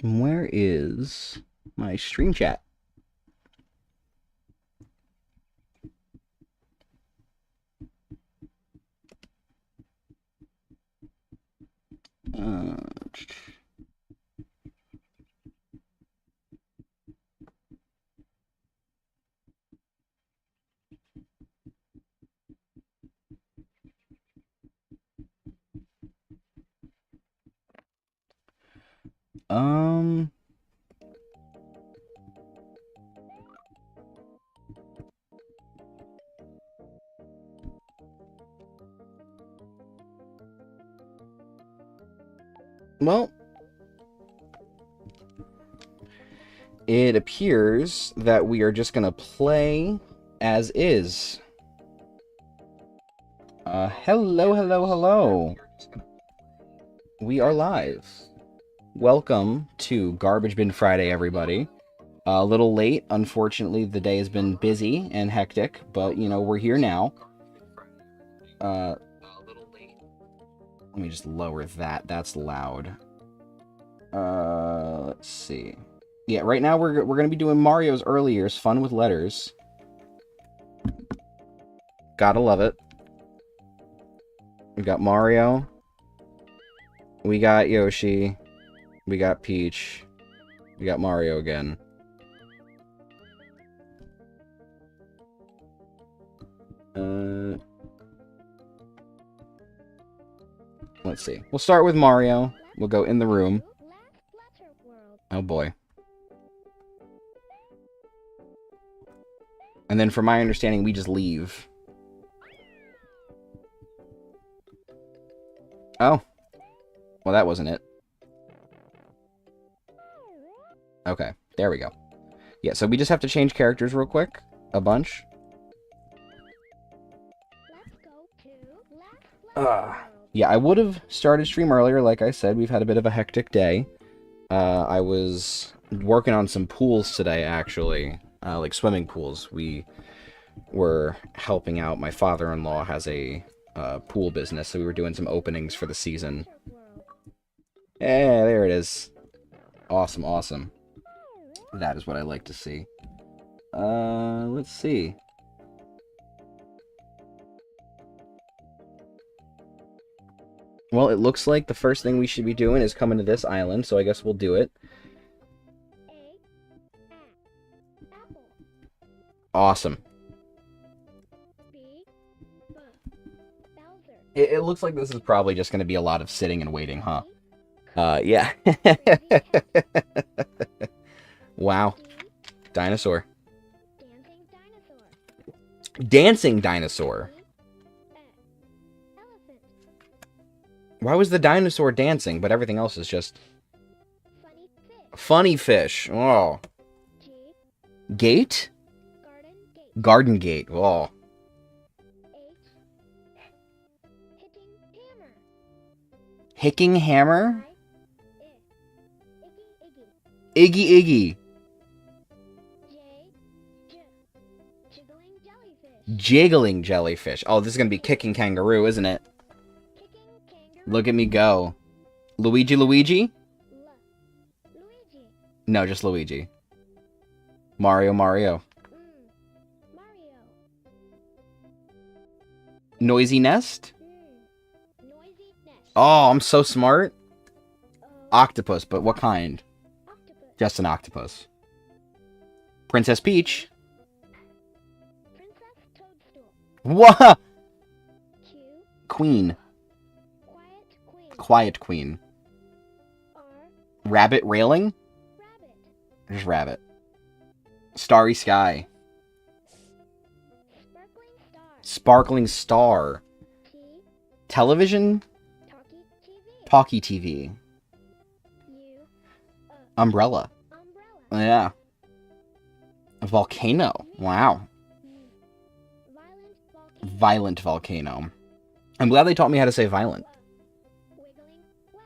Where is my stream chat? Uh, um, well, it appears that we are just gonna play as is. Hello, hello, hello. We are live. Welcome to Garbage Bin Friday, everybody. A little late, unfortunately, the day has been busy and hectic, but, you know, we're here now. Let me just lower that. That's loud. Let's see. Yeah, right now we're gonna be doing Mario's Early Years, Fun with Letters. Gotta love it. We got Mario. We got Yoshi. We got Peach. We got Mario again. Let's see. We'll start with Mario. We'll go in the room. Oh boy. And then from my understanding, we just leave. Oh. Well, that wasn't it. Okay, there we go. Yeah, so we just have to change characters real quick. A bunch. Yeah, I would have started stream earlier, like I said. We've had a bit of a hectic day. I was working on some pools today, actually. Like swimming pools. We were helping out. My father-in-law has a pool business, so we were doing some openings for the season. Yeah, there it is. Awesome, awesome. That is what I like to see. Let's see. Well, it looks like the first thing we should be doing is coming to this island, so I guess we'll do it. Awesome. It looks like this is probably just going to be a lot of sitting and waiting, huh? Yeah. Wow. Dinosaur. Dancing dinosaur. Why was the dinosaur dancing, but everything else is just... Funny fish. Oh. Gate? Garden gate. Oh. Hicking hammer? Iggy Iggy. Jiggling jellyfish. Oh, this is going to be kicking kangaroo, isn't it? Look at me go. Luigi Luigi? No, just Luigi. Mario Mario. Noisy nest? Oh, I'm so smart. Octopus, but what kind? Just an octopus. Princess Peach. What? Queen. Quiet Queen. Rabbit railing? Just rabbit. Starry sky. Sparkling star. Television? Talkie TV. Umbrella. Yeah. A volcano. Wow. Violent volcano. I'm glad they taught me how to say violent.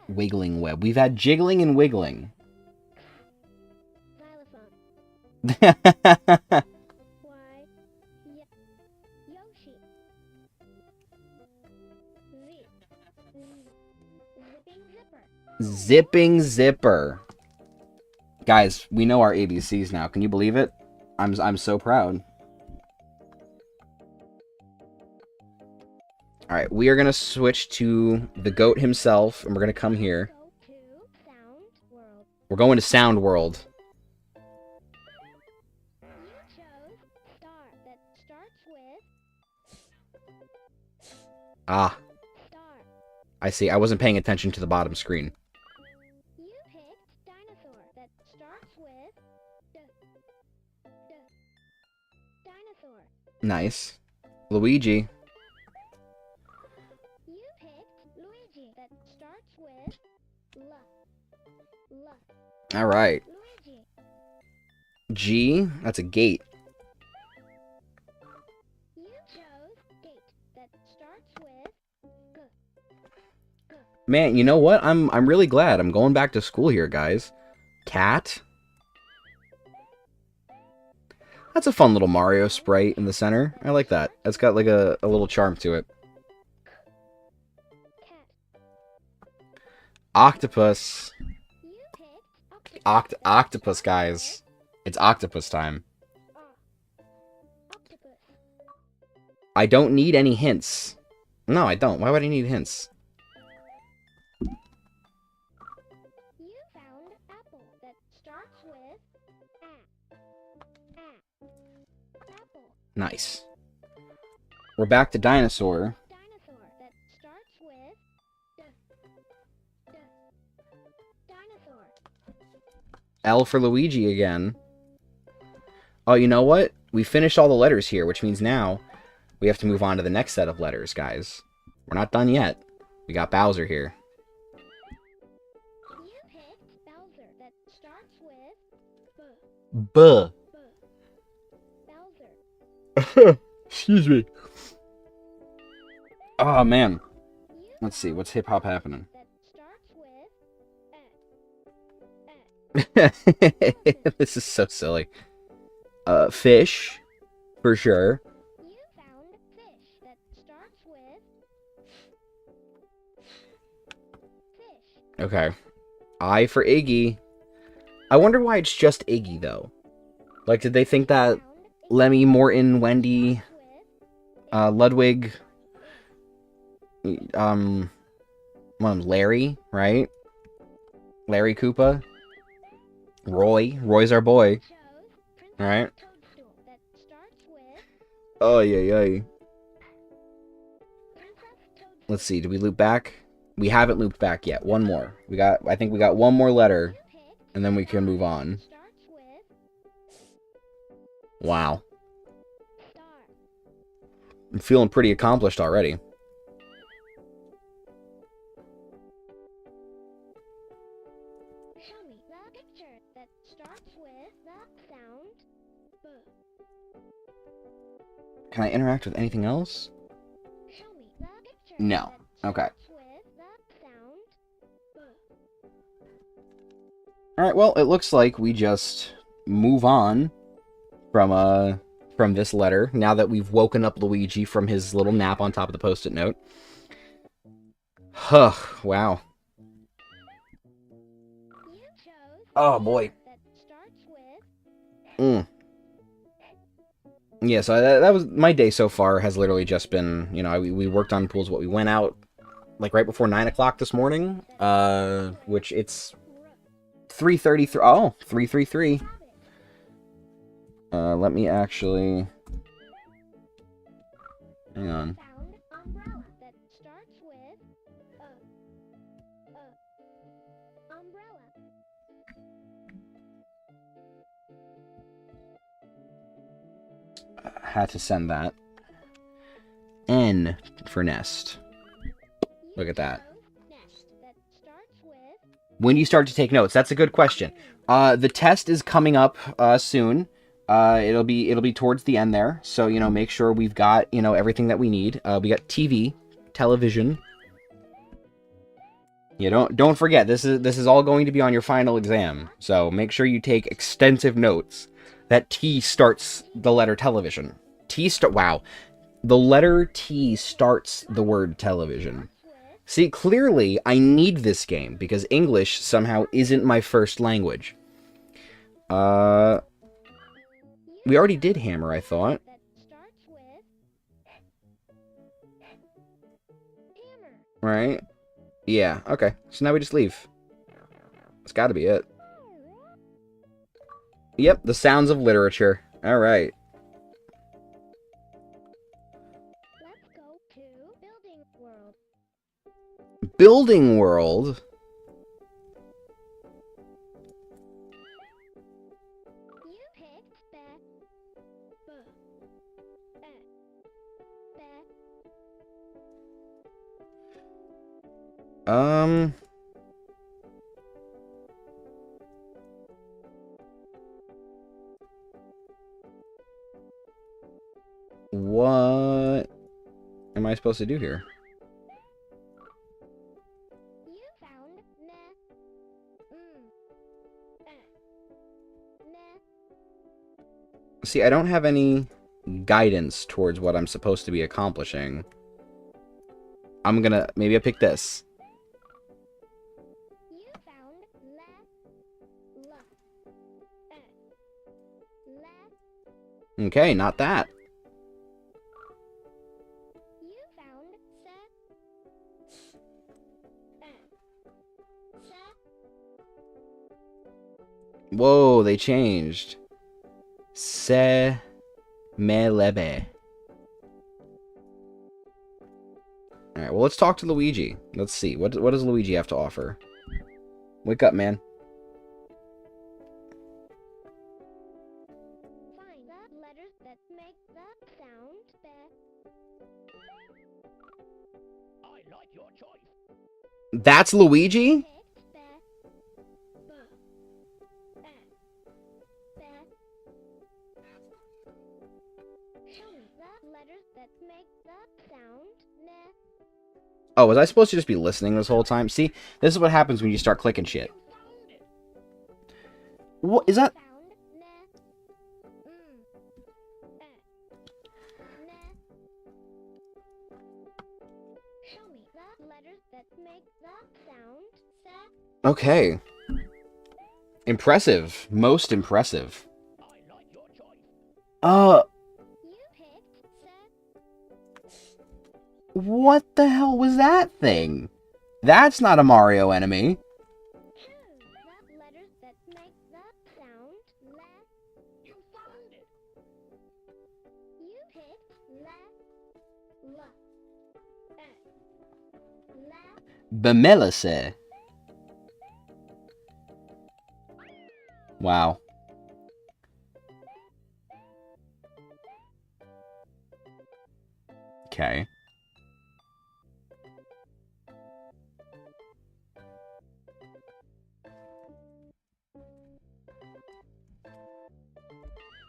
Wiggling web. We've had jiggling and wiggling. Zipping zipper. Guys, we know our ABCs now. Can you believe it? I'm so proud. Alright, we are going to switch to the goat himself, and we're going to come here. We're going to Sound World. Ah. I see. I wasn't paying attention to the bottom screen. You picked dinosaur that starts with dinosaur. Nice. Luigi. You picked Luigi that starts with All right. Luigi. G. That's a gate. You chose gate that starts with Man, you know what? I'm really glad. I'm going back to school here, guys. Cat. That's a fun little Mario sprite in the center. I like that. It's got like a little charm to it. cat. Octopus. You picked Octopus, guys. It's octopus time. octopus. I don't need any hints. No, I don't. Why would I need hints? You found apple that starts with apple. Nice. We're back to dinosaur. Dinosaur that starts with dinosaur. L for Luigi again. Oh, you know what? We finished all the letters here, which means now we have to move on to the next set of letters, guys. We're not done yet. We got Bowser here. You picked Bowser that starts with Buh. Bowser. Excuse me. Oh, man. You Let's see. What's hip-hop happening? that starts with This is so silly. Fish. For sure. You found fish that starts with fish. Okay. I for Iggy. I wonder why it's just Iggy, though. Like, did they think that Lemmy, Morton, Wendy, Ludwig, Larry, right? Larry Koopa. Roy's our boy. Alright. Oh, yeah. Let's see, did we loop back? We haven't looped back yet. One more. I think we got one more letter, and then we can move on. Wow. I'm feeling pretty accomplished already. Show me the picture that starts with the sound B. Can I interact with anything else? Show me the picture No. that Okay. starts with the sound B. Alright, well, it looks like we just move on from this letter, now that we've woken up Luigi from his little nap on top of the post-it note. Huh, wow. You chose Oh, boy. that starts with Yeah, so that was my day so far. Has literally just been, you know, we worked on pools. We went out like right before 9 o'clock this morning, which it's 3:33. Oh, 3:33. Let me actually hang on. found umbrella that starts with umbrella. Had to send that. N for nest. Look at that. Nest that starts with When do you start to take notes? That's a good question. The test is coming up soon. It'll be towards the end there. So, you know, make sure we've got, you know, everything that we need. We got television. Yeah, don't forget, this is all going to be on your final exam. So make sure you take extensive notes. That T starts the letter television. Wow. The letter T starts the word television. See, clearly, I need this game, because English somehow isn't my first language. Uh, You we already did found hammer, I letter thought. that starts with hammer. Right? Yeah, okay. So now we just leave. That's gotta be it. Yep, the sounds of literature. Alright. Let's go to building world. Building world? You picked bet, bet. What am I supposed to do here? You found ne, ne. See, I don't have any guidance towards what I'm supposed to be accomplishing. Maybe I pick this. You found le, le. Okay, not that. You found set. Whoa, they changed. Se me lebe. Alright, well, let's talk to Luigi. Let's see. What does Luigi have to offer? Wake up, man. Find the letters that make the sound bet. I like your choice. That's Luigi? Picked bet, bet. Show me the letters that make the sound ne. Oh, was I supposed to just be listening this whole time? See, this is what happens when you start clicking shit. What is that? Found ne, ne. Show me the letters that make the sound set. Okay. Impressive. Most impressive. I like your choice. You picked set. What the hell was that thing? That's not a Mario enemy. Choose the letters that make the sound le. You found it. You picked le, le. Bemelise. Wow. Okay.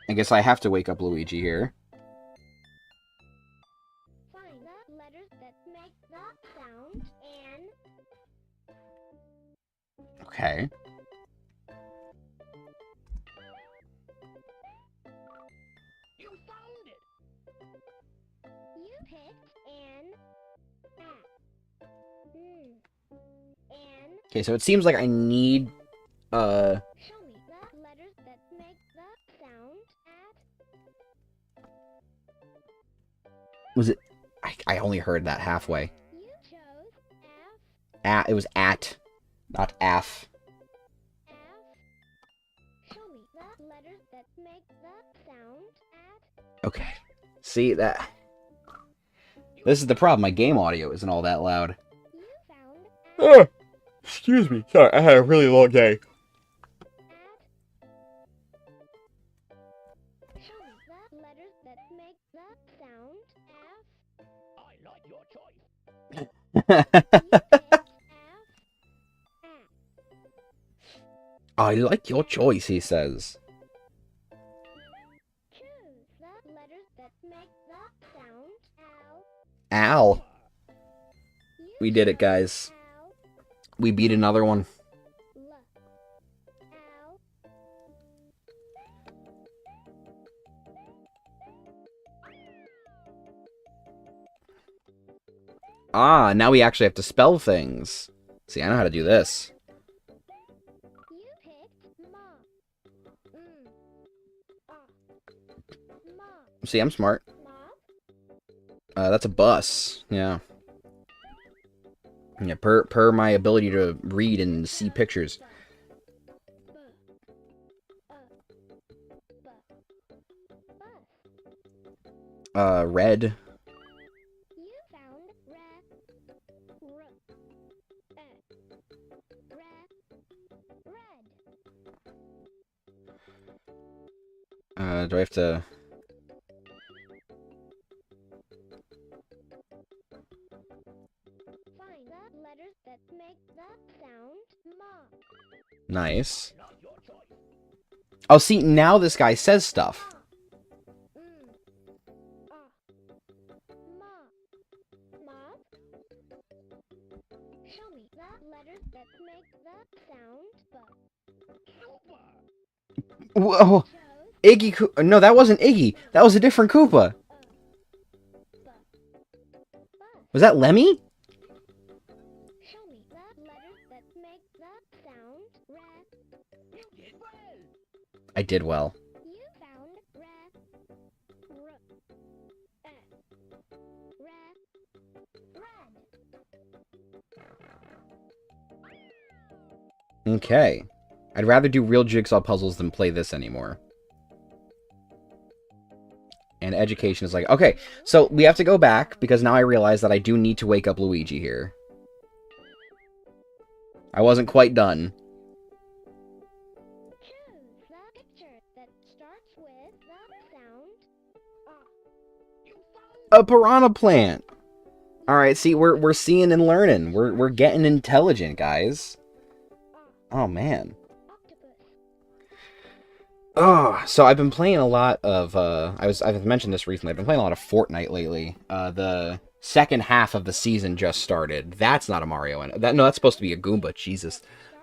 I guess I have to wake up Luigi here. Find the letters that make the sound and Okay. you found it. You picked an. Okay, so it seems like I need, Show me the letters that make the sound at. was it? I only heard that halfway. You chose F. It was at, not af. F. Show me the letters that make the sound at. Okay. See, that... This is the problem. My game audio isn't all that loud. You found Oh, excuse me. Sorry, I had a really long day. at. Show me the letters that make the sound F. I like your choice. You picked F. I like your choice, he says. Choose the letters that make the sound L. Al. You We did it, chose guys. L. We beat another one. L. L. Ah, now we actually have to spell things. See, I know how to do this. You picked See, I'm smart. Mop. That's a bus. Yeah. Yeah, per my ability to read and see pictures. Red. You found red. Do I have to... Find the letters that make the sound ma. Nice. Oh, see, now this guy says stuff. Ma. Mop. Show me the letters that make the sound ba. Whoa. Chose Iggy... No, that wasn't Iggy. That was a different Koopa. Was that Lemmy? Show me the letters that make the sound red. You did well. I did well. You found red. Okay. I'd rather do real jigsaw puzzles than play this anymore. And education is like... Okay, so we have to go back, because now I realize that I do need to wake up Luigi here. I wasn't quite done. Choose the picture that starts with the sound A piranha plant! Alright, see, we're seeing and learning. We're getting intelligent, guys. Oh, man. octopus. Oh, so I've been playing a lot of, I've mentioned this recently, I've been playing a lot of Fortnite lately. The second half of the season just started. That's not a Mario, no, that's supposed to be a Goomba, Jesus.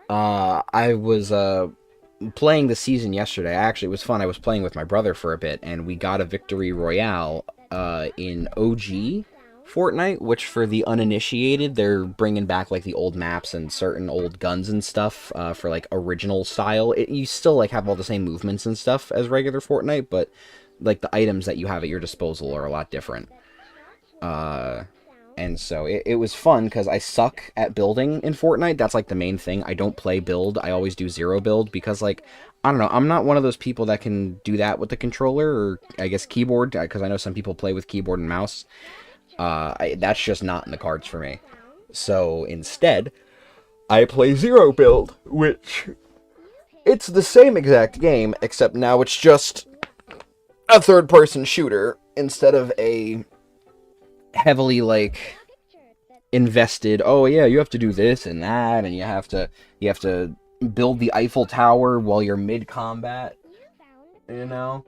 I was, playing the season yesterday. Actually, it was fun. I was playing with my brother for a bit, and we got a victory royale, in OG Fortnite, which for the uninitiated, they're bringing back like the old maps and certain old guns and stuff for like original style. You still like have all the same movements and stuff as regular Fortnite, but like the items that you have at your disposal are a lot different. And so it was fun because I suck at building in Fortnite. That's like the main thing. I don't play build. I always do zero build because like, I don't know, I'm not one of those people that can do that with the controller or I guess keyboard, because I know some people play with keyboard and mouse. That's just not in the cards for me. So instead, I play zero build, which it's the same exact game, except now it's just a third-person shooter instead of a heavily like invested. Oh yeah, you have to do this and that, and you have to build the Eiffel Tower while you're mid combat. You know.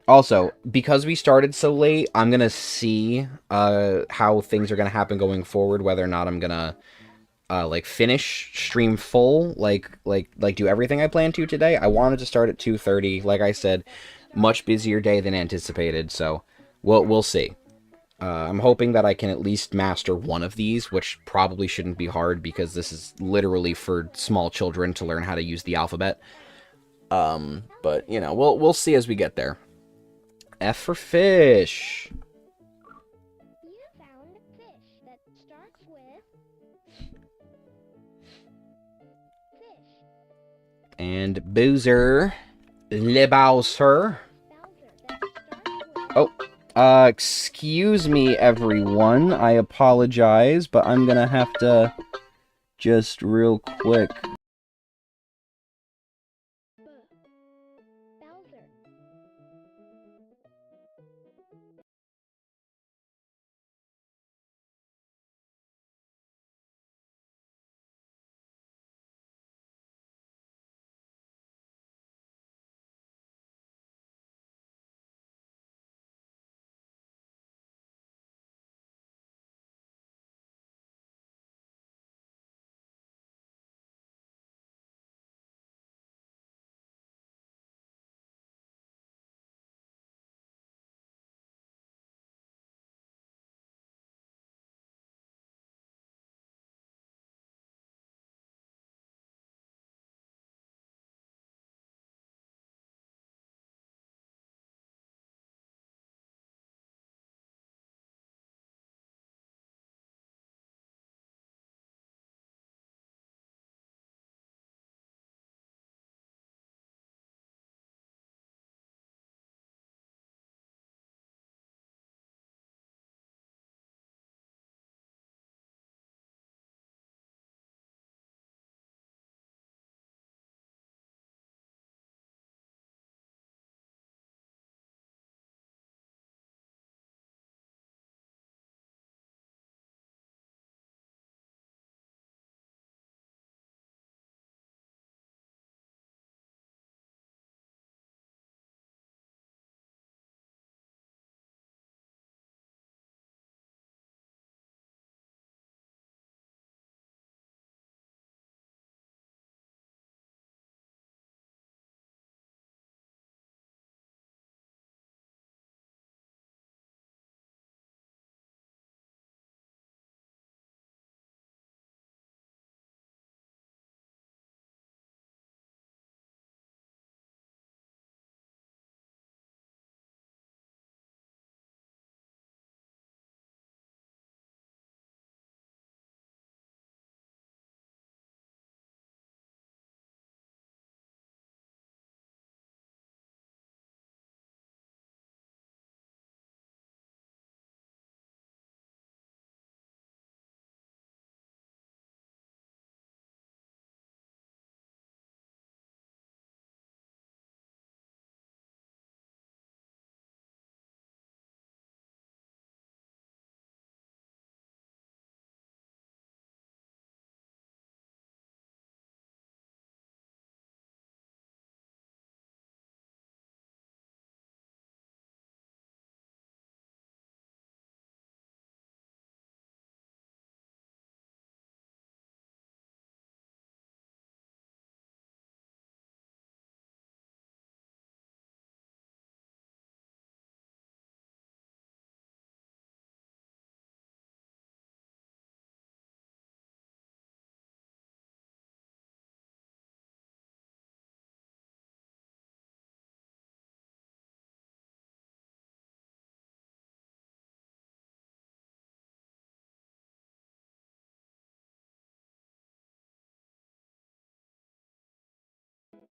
Also, because we started so late, I'm gonna see how things are gonna happen going forward. Whether or not I'm gonna like finish stream full, like do everything I plan to today. I wanted to start at 2:30. Like I said, much busier day than anticipated. So we'll see. I'm hoping that I can at least master one of these, which probably shouldn't be hard because this is literally for small children to learn how to use the alphabet. But you know, we'll see as we get there. F for fish. You found fish that starts with fish. And Boozer. Lebowser. Oh. Excuse me, everyone. I apologize, but I'm gonna have to just real quick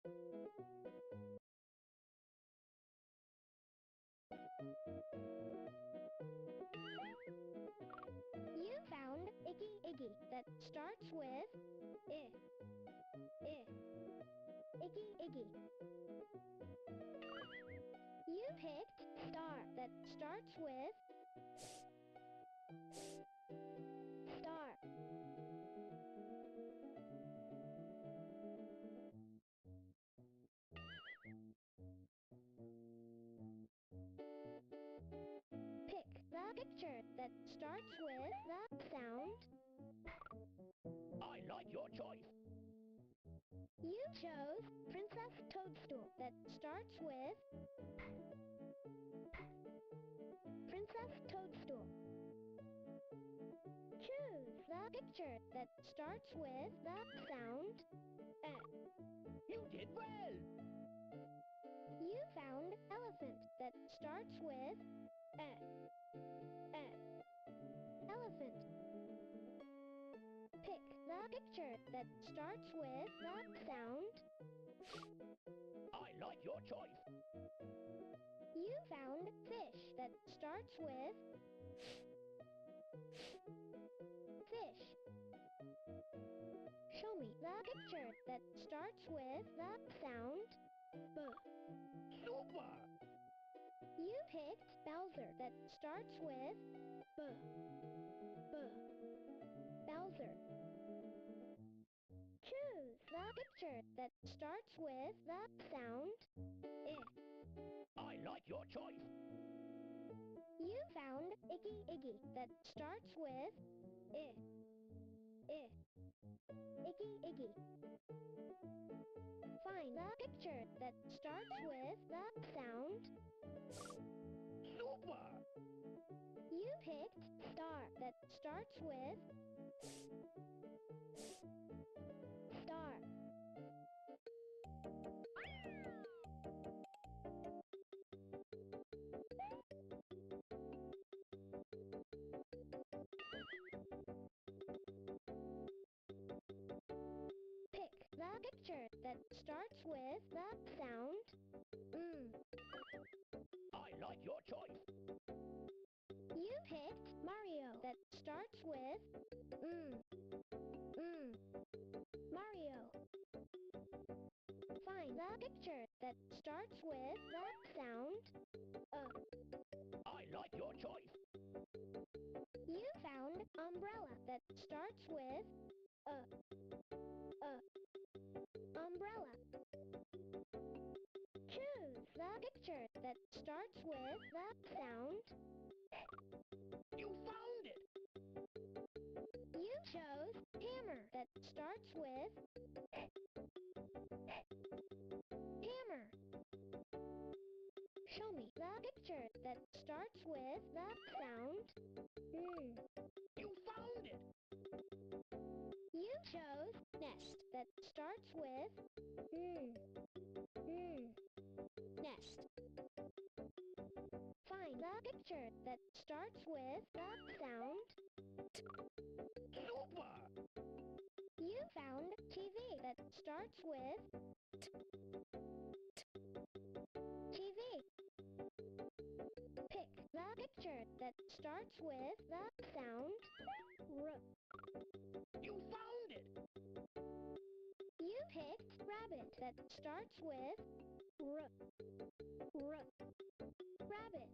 You found Iggy Iggy that starts with I. Iggy Iggy. You picked star that starts with star. Pick the picture that starts with the sound. I like your choice. You chose Princess Toadstool that starts with Princess Toadstool. Choose the picture that starts with the sound. You did well. You found elephant that starts with elephant. Pick the picture that starts with the sound. I like your choice. You found fish that starts with fish. Show me the picture that starts with the sound B. Super. You picked Bowser that starts with B. Bowser. Choose the picture that starts with the sound I. I like your choice. You found Iggy Iggy that starts with I. Iggy Iggy. Find the picture that starts with the sound. Super. You picked star that starts with star. Pick the picture that starts with the sound I like your choice. You picked Mario that starts with Mario. Find the picture that starts with the sound I like your choice. You found umbrella that starts with umbrella. Choose the picture that starts with the sound. You found it. You chose hammer that starts with hammer. Show me the picture that starts with the sound You found it. You chose nest that starts with nest. Find the picture that starts with the sound. Super. You found TV that starts with TV. Pick the picture that starts with the sound R. You found it. You picked rabbit that starts with R. Rabbit.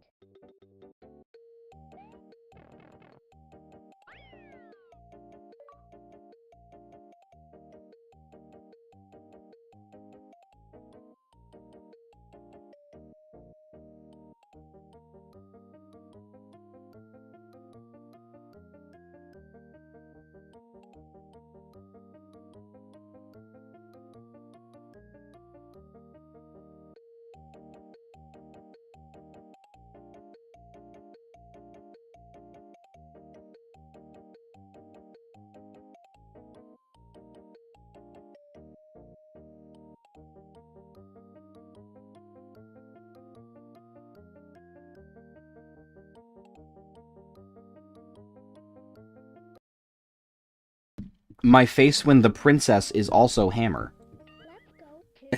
My face when the princess is also hammer. Let's go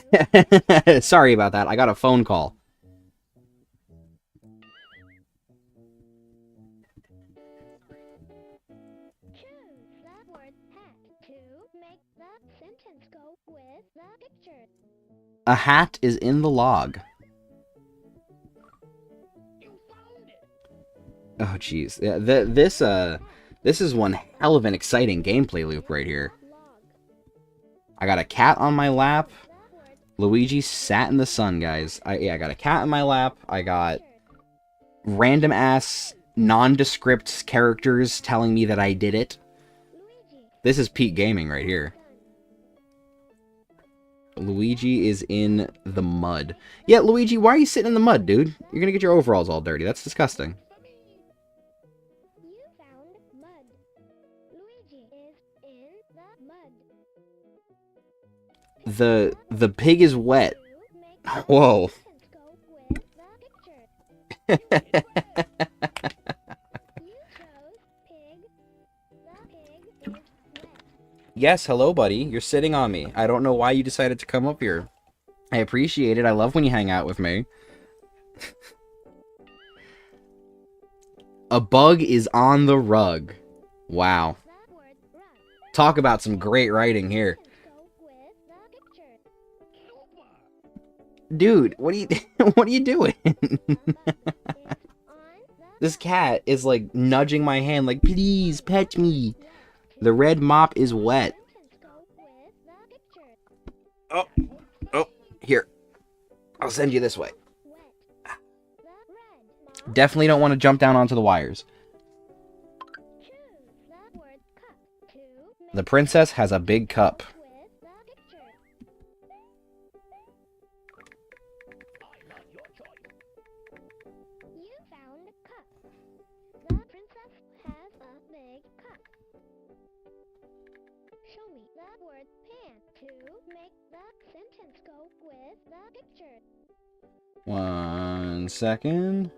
Sorry about that. I got a phone call. Choose the word hat to make the sentence go with the picture. A hat is in the log. You found it. Oh, jeez. Yeah, this is one hell of an exciting gameplay loop right here. Log. I got a cat on my lap. The word Luigi sat in the sun, guys. I got a cat in my lap. I got picture. random ass nondescript characters telling me that I did it. Luigi. This is peak gaming right here. Done. Luigi is in the mud. Yeah, Luigi, why are you sitting in the mud, dude? You're gonna get your overalls all dirty. That's disgusting. For me. You found mud. Luigi is in the mud. The pig is wet. To make the Whoa. sentence go with the picture. You chose pig. The pig is wet. Yes, hello, buddy. You're sitting on me. I don't know why you decided to come up here. I appreciate it. I love when you hang out with me. A bug is on the rug. Wow. The word rug. Talk about some great writing here. Sentence go with the picture. Super. Dude, what are you what are you doing? The bug is on the This cat is like nudging my hand like, "Please pet me." The red mop is wet. sentence go with the picture. Oh, here. I'll send you this way. Wet. The red mop. Definitely don't want to jump down onto the wires. Choose the word cup to make The princess has a big cup. with the picture. I love your choice. You found a cup. The princess has a big cup. Show me the word pan to make the sentence go with the picture. 1 second.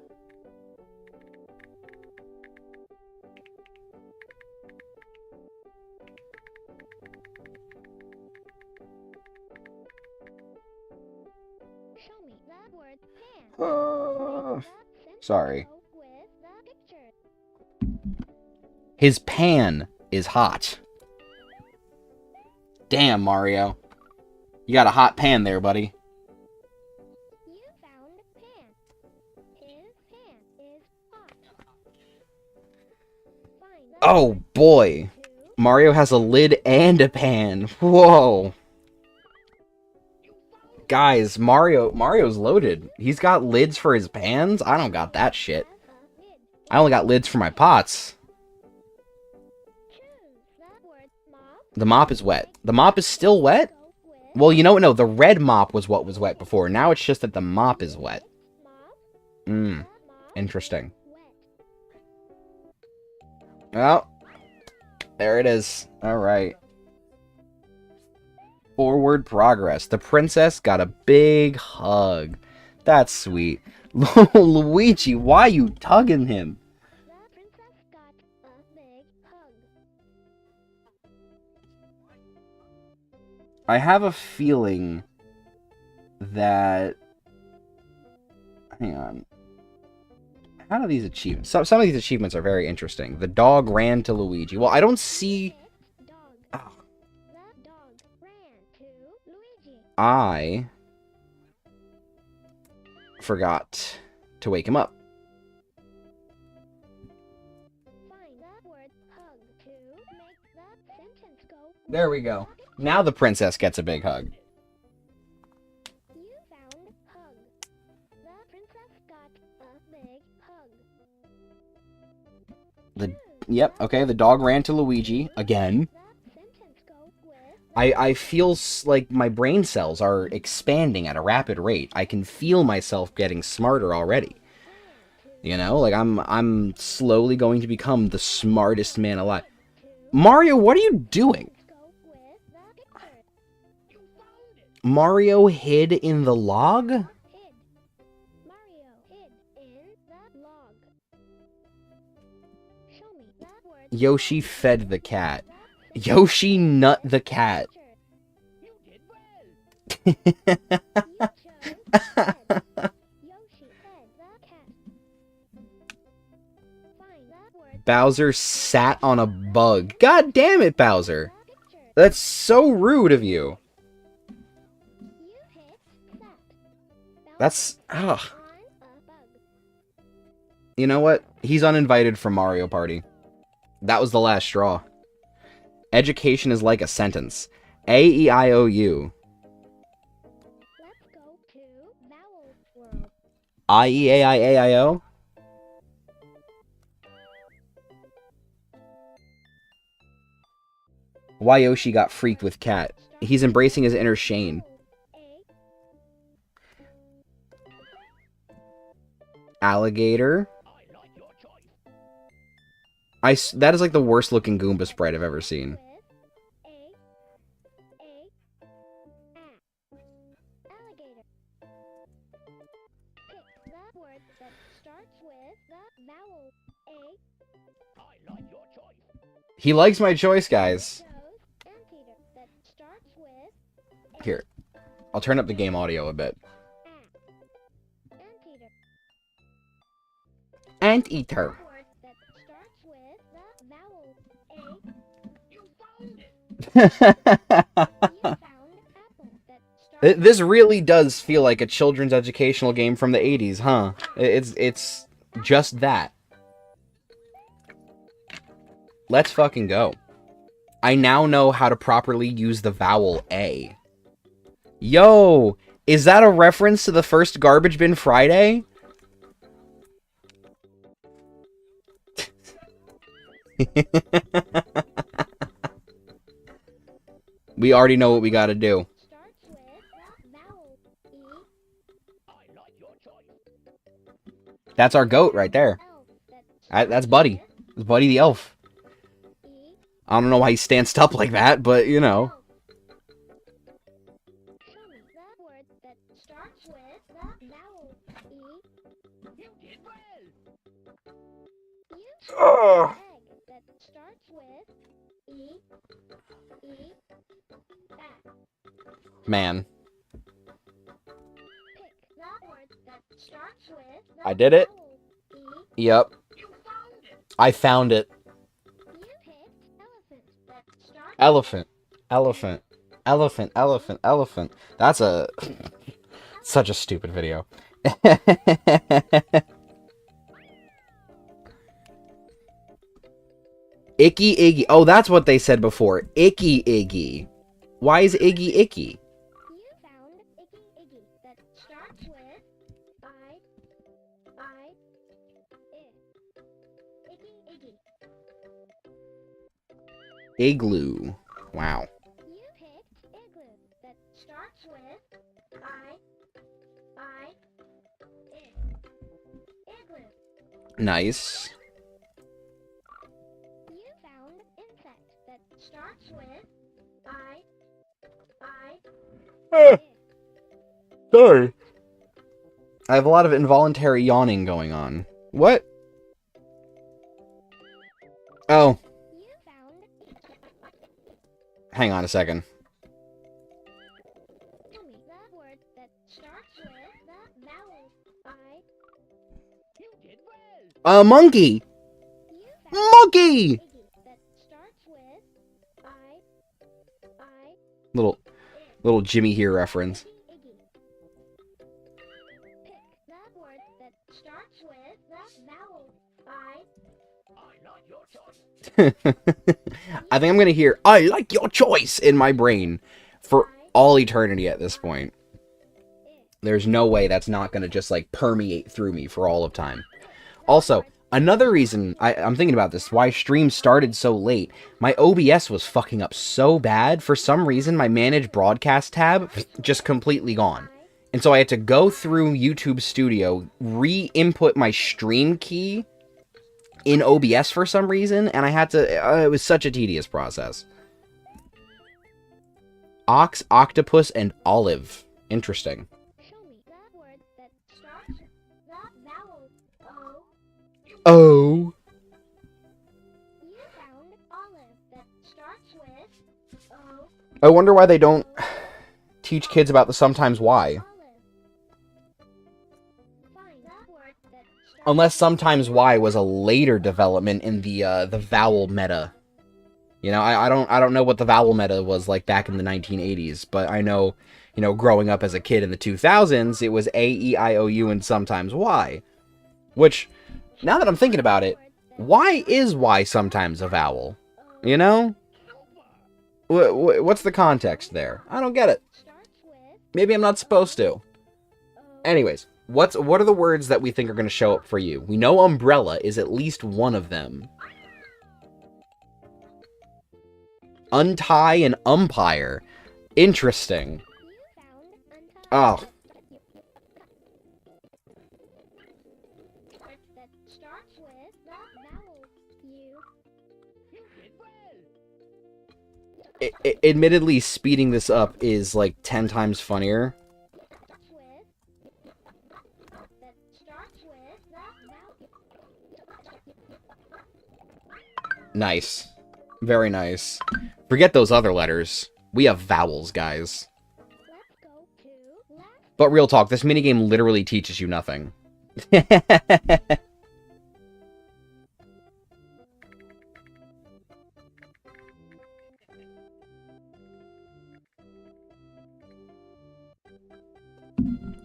Show me the word pan. Ah, The sentence sorry. go with the picture. His pan is hot. Damn, Mario. You got a hot pan there, buddy. You found a pan. His pan is hot. Find the Oh, word boy. to Mario has a lid and a pan. Whoa. Guys, Mario's loaded. He's got lids for his pans? I don't got that shit. has a lid. I only got lids for my pots. Choose the word mop. The mop is wet. The mop is still wet? Go with Well, you know what? No, the red mop was what was wet before. Now it's just that the mop is wet. mop. Mmm, The mop interesting. wet. Well, there it is. Alright. Forward progress. The princess got a big hug. That's sweet. Luigi, why you tugging him? The princess got a big hug. I have a feeling that... Hang on. How do these achievements... Some of these achievements are very interesting. The dog ran to Luigi. Well, I don't see... Dog. Oh, The dog ran to Luigi. I forgot to wake him up. Find the word hug to make the sentence go. There we go. Now the princess gets a big hug. You found hug. The princess got a big hug. The Yep, okay, the dog ran to Luigi again. The sentence go with. I feel like my brain cells are expanding at a rapid rate. I can feel myself getting smarter already. You know, like I'm slowly going to become the smartest man alive. Mario, what are you doing? Go with the picture. You found it. Mario hid in the log? Hid. Mario hid in the log. Show me the word. Yoshi fed the cat. Yoshi nut the cat. Picture. You did well. You chose head. Yoshi fed the cat. Find the word Bowser sat on a bug. God damn it, Bowser. the picture. That's so rude of you. You hit that. That's... Ugh. On a bug. You know what? He's uninvited from Mario Party. That was the last straw. Education is like a sentence. A-E-I-O-U. Let's go to Vowel World. I-E-A-I-A-I-O? Why Yoshi got freaked with Cat. He's embracing his inner Shane. Alligator. I like your choice. That is like the worst looking Goomba sprite I've ever seen. Alligator. Pick the word that starts with the vowel A. I like your choice. He likes my choice, guys. Chose anteater that starts with Here, I'll turn up the game audio a bit. Anteater. Anteater. Word that starts with the vowel A. You found it. You found apple that starts This really does feel like a children's educational game from the 80s, huh? It's just that. Let's fucking go. I now know how to properly use the vowel A. Yo, is that a reference to the first Garbage Bin Friday? We already know what we gotta do. starts with the vowel E. I like your choice. That's our goat right there. Elf that That's Buddy. It's Buddy the elf. starts with E. I don't know why he stands up like that, but you know. Show me the word that starts with the vowel E. You did well. You chose egg that starts with E. E. Egg. Man, Pick the word that starts with the I did it. vowel E. Yep, You found it. I found it. You picked elephant that starts Elephant. Elephant. Elephant. Elephant. Elephant. That's a... such a stupid video. Icky Iggy. Oh, that's what they said before. Icky Iggy. Why is Iggy icky? You found Iggy Iggy that starts with I. Iggy Iggy. Igloo. Wow. You picked igloo that starts with I. Igloo. Nice. You found insect that starts with I. Sorry. I have a lot of involuntary yawning going on. What? Oh, You found hang on a second. Tell me the word that starts with the vowel I. You did well. A monkey! You found Monkey! Iggy that starts with I. Little Jimmy here reference. Iggy. Pick the word that starts with the vowel I. I like your choice. I think I'm gonna hear, I like your choice in my brain for all eternity at this point. There's no way that's not gonna just like permeate through me for all of time. Also, another reason I'm thinking about this, why stream started so late, my OBS was fucking up so bad. For some reason, my manage broadcast tab just completely gone. And so I had to go through YouTube Studio, re-input my stream key in OBS for some reason, and I had to, it was such a tedious process. Ox, octopus, and olive. Interesting. Show me the word that starts the vowel O. Oh. You found olive that starts with O. I wonder why they don't teach kids about the sometimes why. Find that word that starts Unless sometimes why was a later development in the vowel meta. You know, I don't know what the vowel meta was like back in the 1980s, but I know, you know, growing up as a kid in the 2000s, it was A, E, I, O, U, and sometimes Y. Which, now that I'm thinking about it, why is Y sometimes a vowel? You know? What's the context there? I don't get it. starts with Maybe I'm not supposed to. O. Anyways, what are the words that we think are going to show up for you? We know umbrella is at least one of them. Untie and umpire. Interesting. You found untie. Oh, Word that starts with the vowel U. You did well. admittedly, speeding this up is like 10 times funnier. That starts with the vowel. Nice. Very nice. Forget those other letters. We have vowels, guys. Let's go to left. But real talk, this minigame literally teaches you nothing.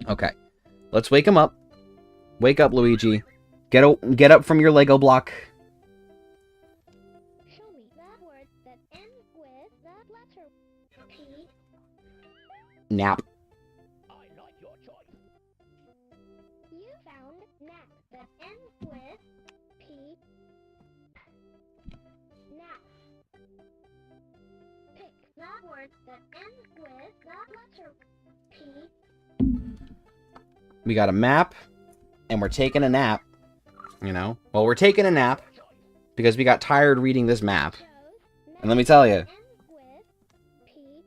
Okay. Let's wake him up. Wake up, Luigi. Get up from your Lego block. Show me that word that ends with that letter P. Nap. I like your choice. You found nap that ends with P. Nap. Pick that word that ends with that letter P. We got a map, and we're taking a nap. You know? Well, we're taking a nap because we got tired reading this map. Chose nap And let me tell you, ends with P.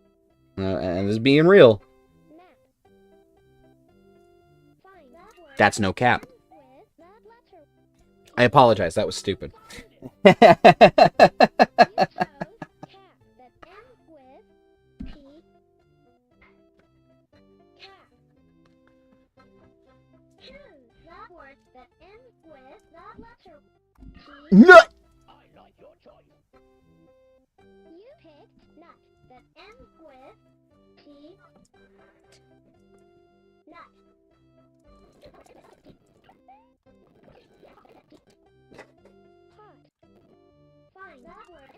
and this is being real, Nap. Find that word that's no cap. with that letter I apologize, that was stupid. You chose cat that ends with P. Cat. Choose that word that ends with that letter P. Nut! I like your choice. You picked nut that ends with P. Nut. Pot. Find that word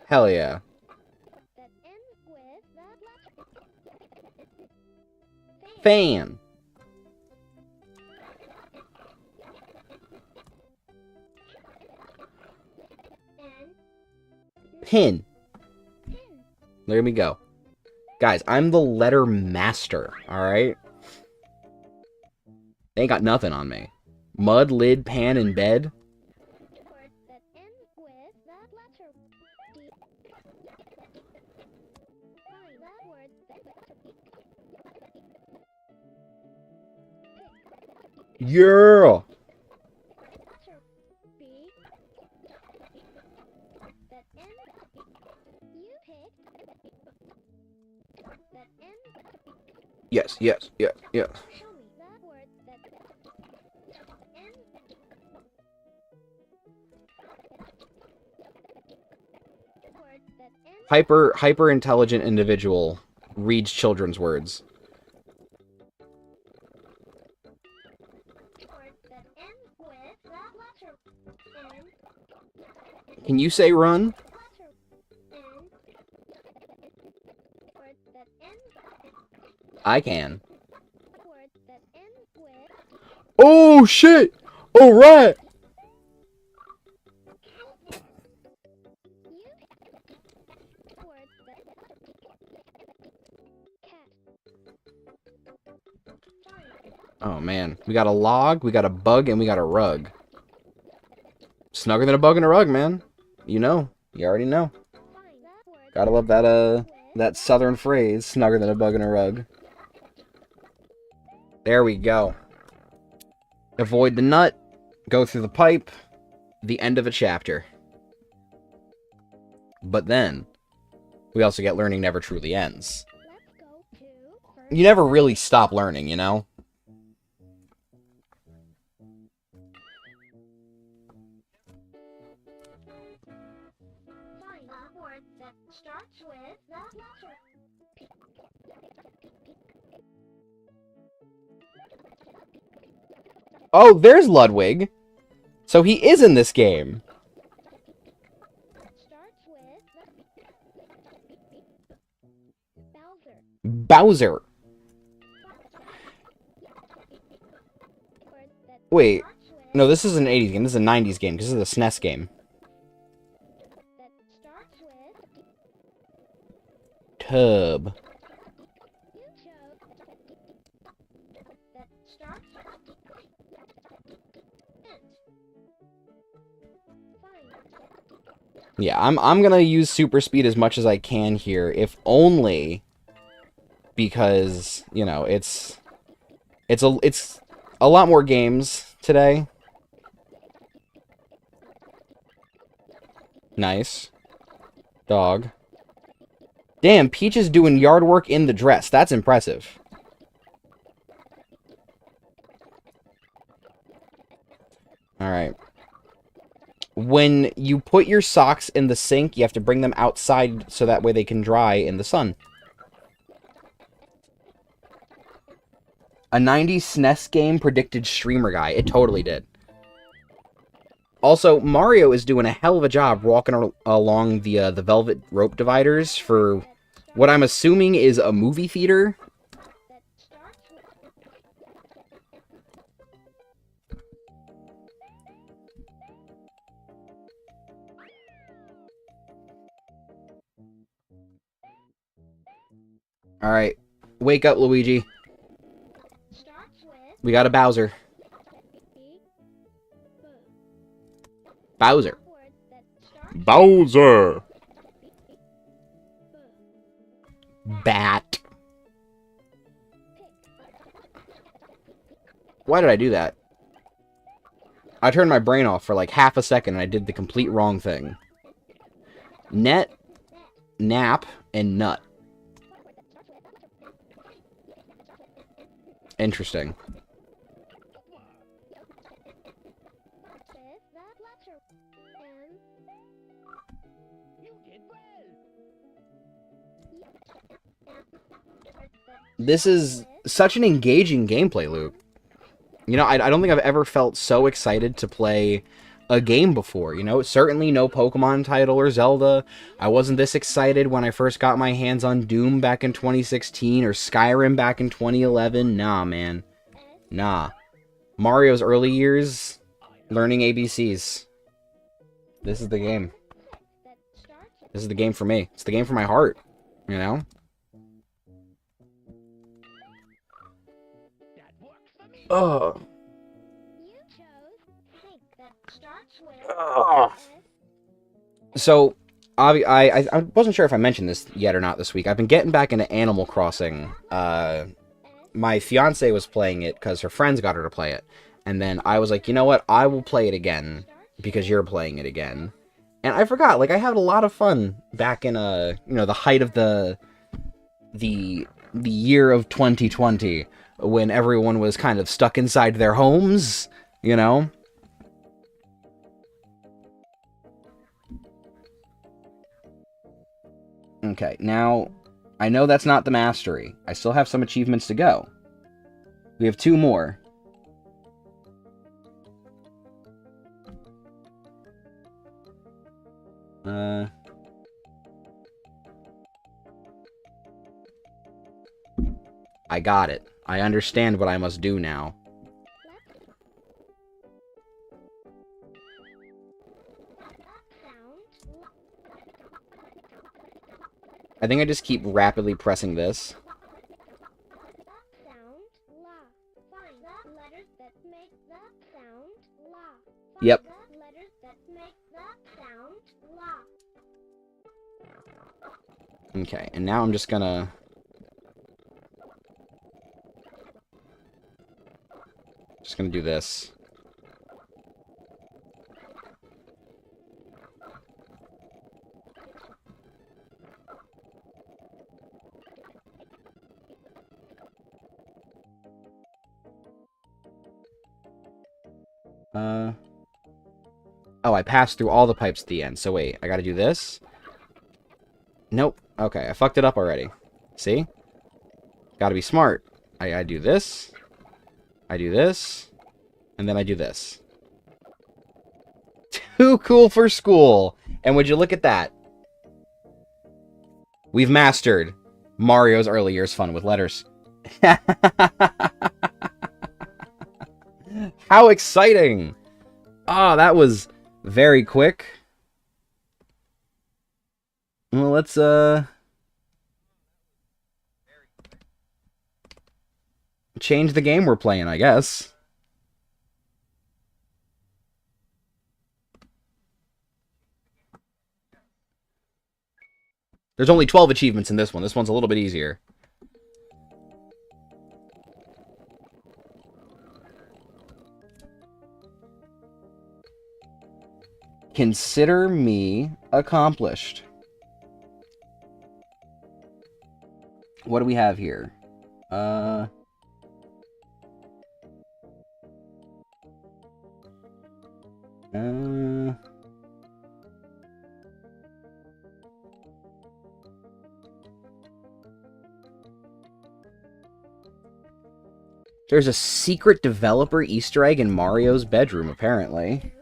Hell yeah. that ends with that letter. Fan. And Pin. pin. There we go. Guys, I'm the letter master, alright? They ain't got nothing on me. Mud, lid, pan, and bed. Word that ends with that letter D. Find that word that Yeah! letter B. That ends. You picked that ends. Yes, yes, yes, yes. Show me that word that ends. Word that ends. Hyper intelligent individual reads children's words. Word that ends with that letter N. Can you say run? Letter N. Word that ends. I can. Word that ends with. Oh shit! Alright! You. Word that. Cat. Fine. Oh man. We got a log, we got a bug, and we got a rug. Snugger than a bug and a rug, man. You know. You already know. Find that word. Gotta love that, that southern phrase, snugger than a bug and a rug. There we go. Avoid the nut, go through the pipe, the end of a chapter. But then, we also get learning never truly ends. Let's go to you never really stop learning, you know? Find a word that starts with that letter. Oh, there's Ludwig. So he is in this game. Starts with Bowser. Bowser. Word that Wait. starts with No, this is an 80s game. This is a 90s game. This is a SNES game. that starts with Tub. you chose that starts with int. Find Yeah, I'm gonna use super speed as much as I can here, if only because, you know, it's a lot more games today. Nice. Dog. Damn, Peach is doing yard work in the dress. That's impressive. Alright. When you put your socks in the sink, you have to bring them outside so that way they can dry in the sun. A 90s SNES game predicted streamer guy. It totally did. Also, Mario is doing a hell of a job walking along the velvet rope dividers for what I'm assuming is a movie theater. that starts with Alright, wake up, Luigi. starts with We got a Bowser. B. Bowser. Word that starts Bowser! B. Bat. Why did I do that? I turned my brain off for like half a second and I did the complete wrong thing. Net, nap, and nut. Interesting. With that letter. M. You did well. This is such an engaging gameplay loop. You know, I don't think I've ever felt so excited to play a game before. You know, certainly no Pokemon title or Zelda. I wasn't this excited when I first got my hands on Doom back in 2016 or Skyrim back in 2011. Nah, man. Nah. Mario's early years, learning ABCs. This is the game. that starts This is the game for me. It's the game for my heart. You know? That works for me. Ugh. you chose think that starts with Ugh. S. So, I wasn't sure if I mentioned this yet or not this week. I've been getting back into Animal Crossing. My fiance was playing it because her friends got her to play it. And then I was like, you know what? I will play it again because you're playing it again. And I forgot, like, I had a lot of fun back in, you know, the height of the year of 2020 when everyone was kind of stuck inside their homes, you know? Okay, now, I know that's not the mastery. I still have some achievements to go. We have 2 more. I got it. I understand what I must do now. Sound. I think I just keep rapidly pressing this. Sound. La. Find letters that make that sound. La. Find Yep. letters that make that sound. La. Okay, and now I'm just gonna... do this. Oh, I passed through all the pipes at the end. So wait, I gotta do this? Nope. Okay, I fucked it up already. See? Gotta be smart. I do this. I do this. And then I do this. Too cool for school. And would you look at that? We've mastered Mario's early years fun with letters. How exciting! Ah, that was very quick. Well, let's change the game we're playing, I guess. There's only 12 achievements in this one. This one's a little bit easier. Consider me accomplished. What do we have here? There's a secret developer Easter egg in Mario's bedroom, apparently.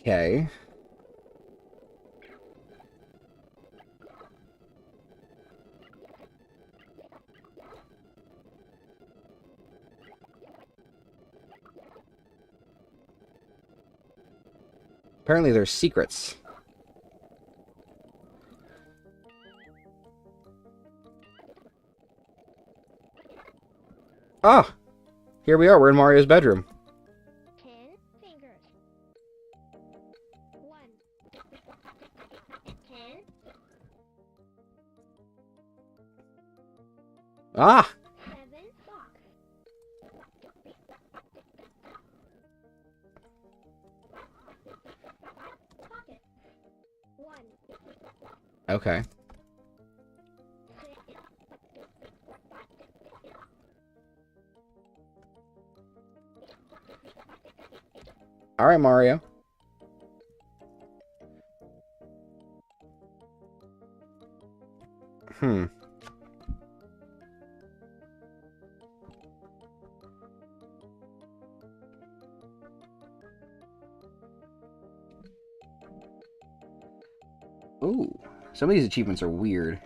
Okay. Apparently there's secrets. Ah! Here we are, we're in Mario's bedroom. 10 fingers. 1. 10. Ah! 7 socks. Pocket. 1. Okay. 6. Alright, Mario. Hmm. Ooh. Some of these achievements are weird.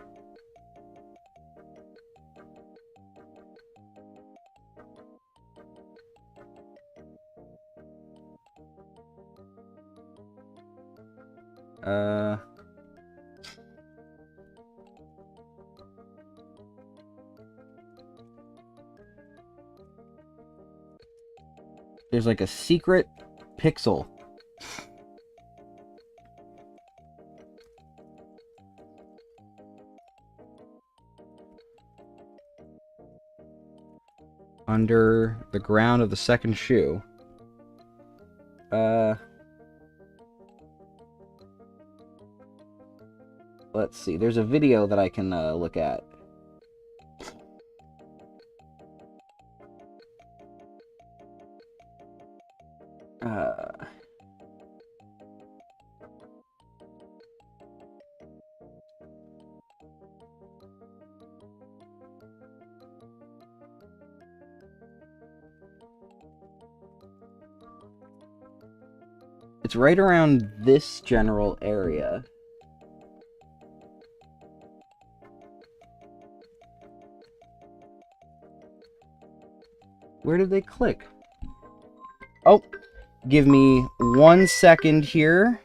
There's like a secret pixel. Under the ground of the second shoe. Let's see. There's a video that I can look at. It's right around this general area. Where did they click? Oh, give me 1 second here.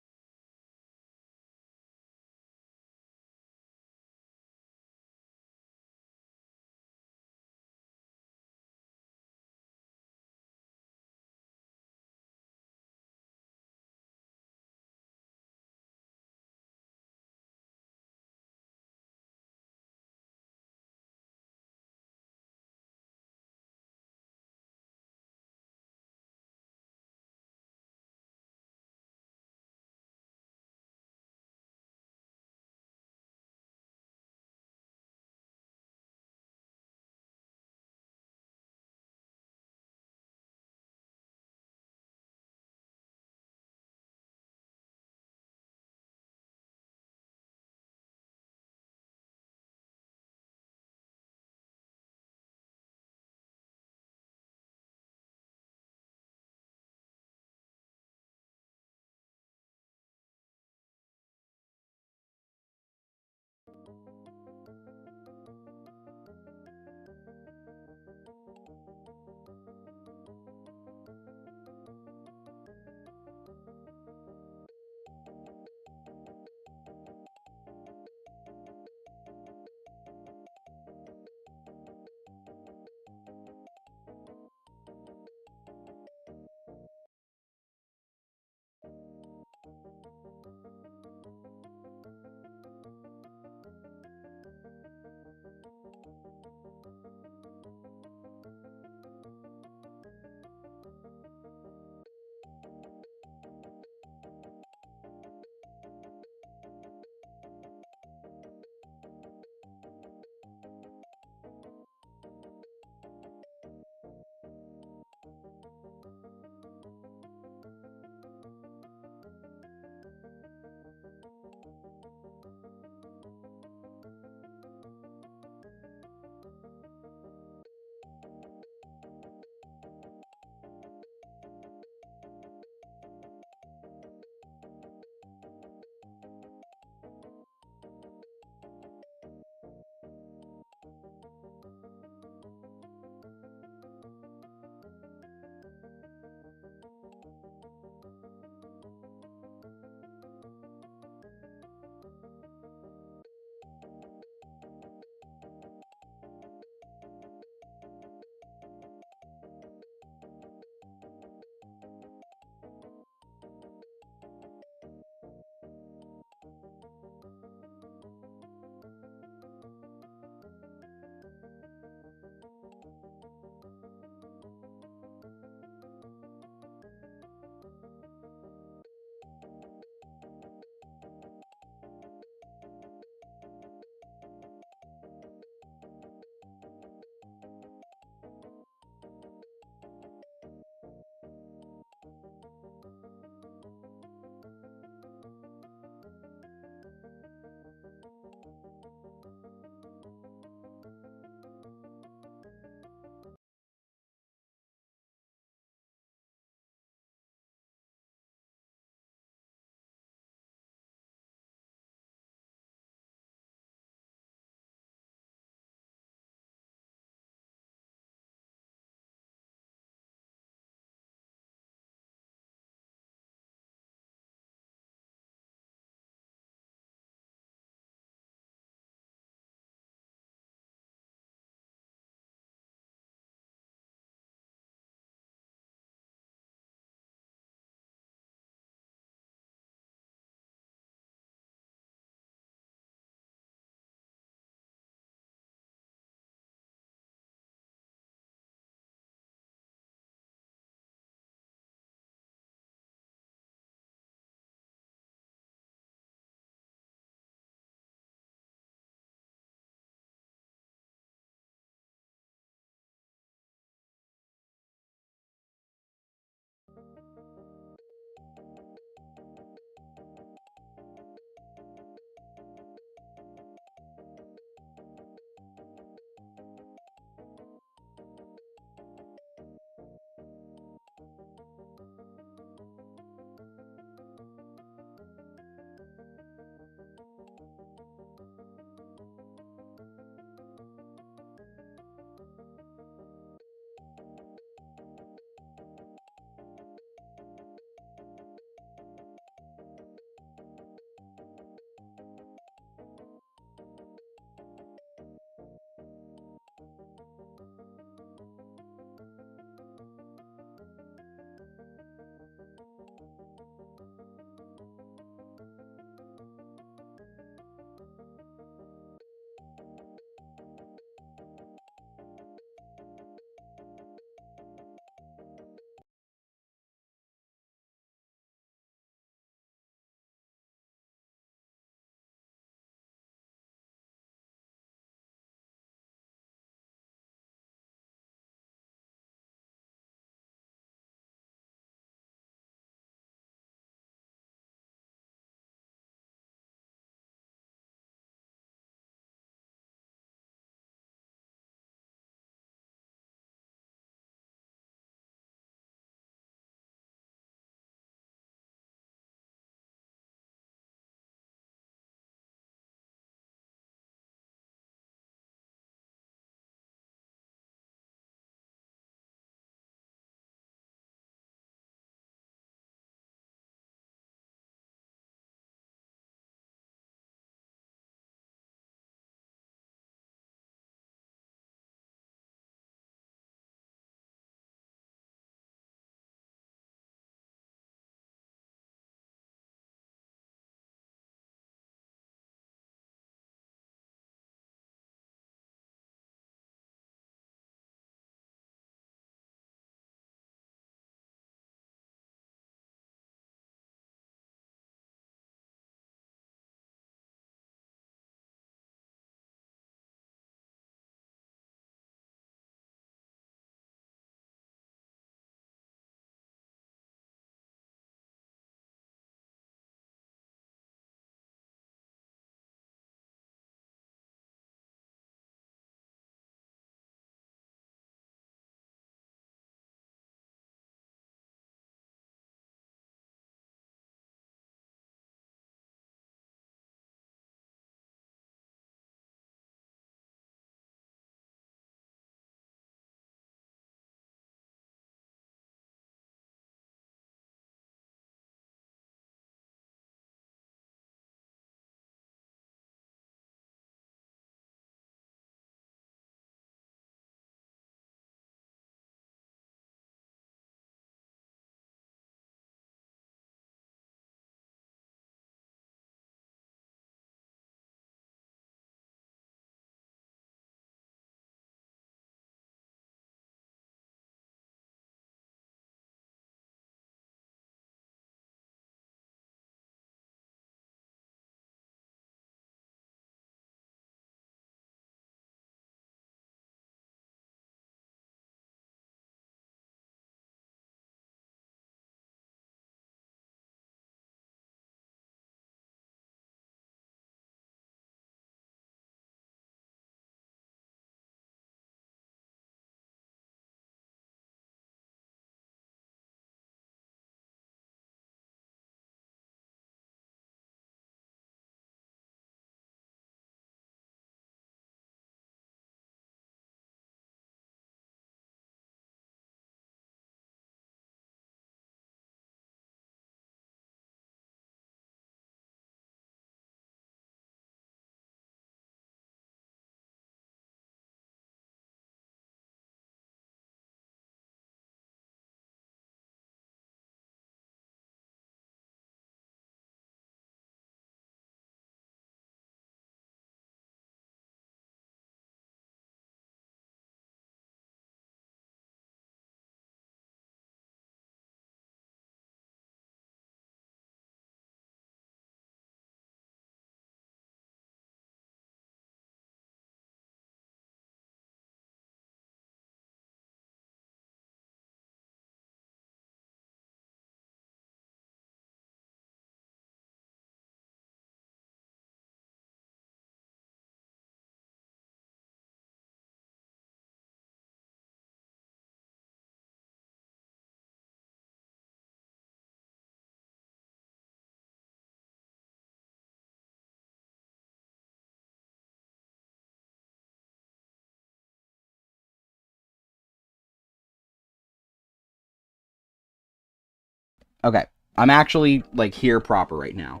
Okay, I'm actually, like, here proper right now.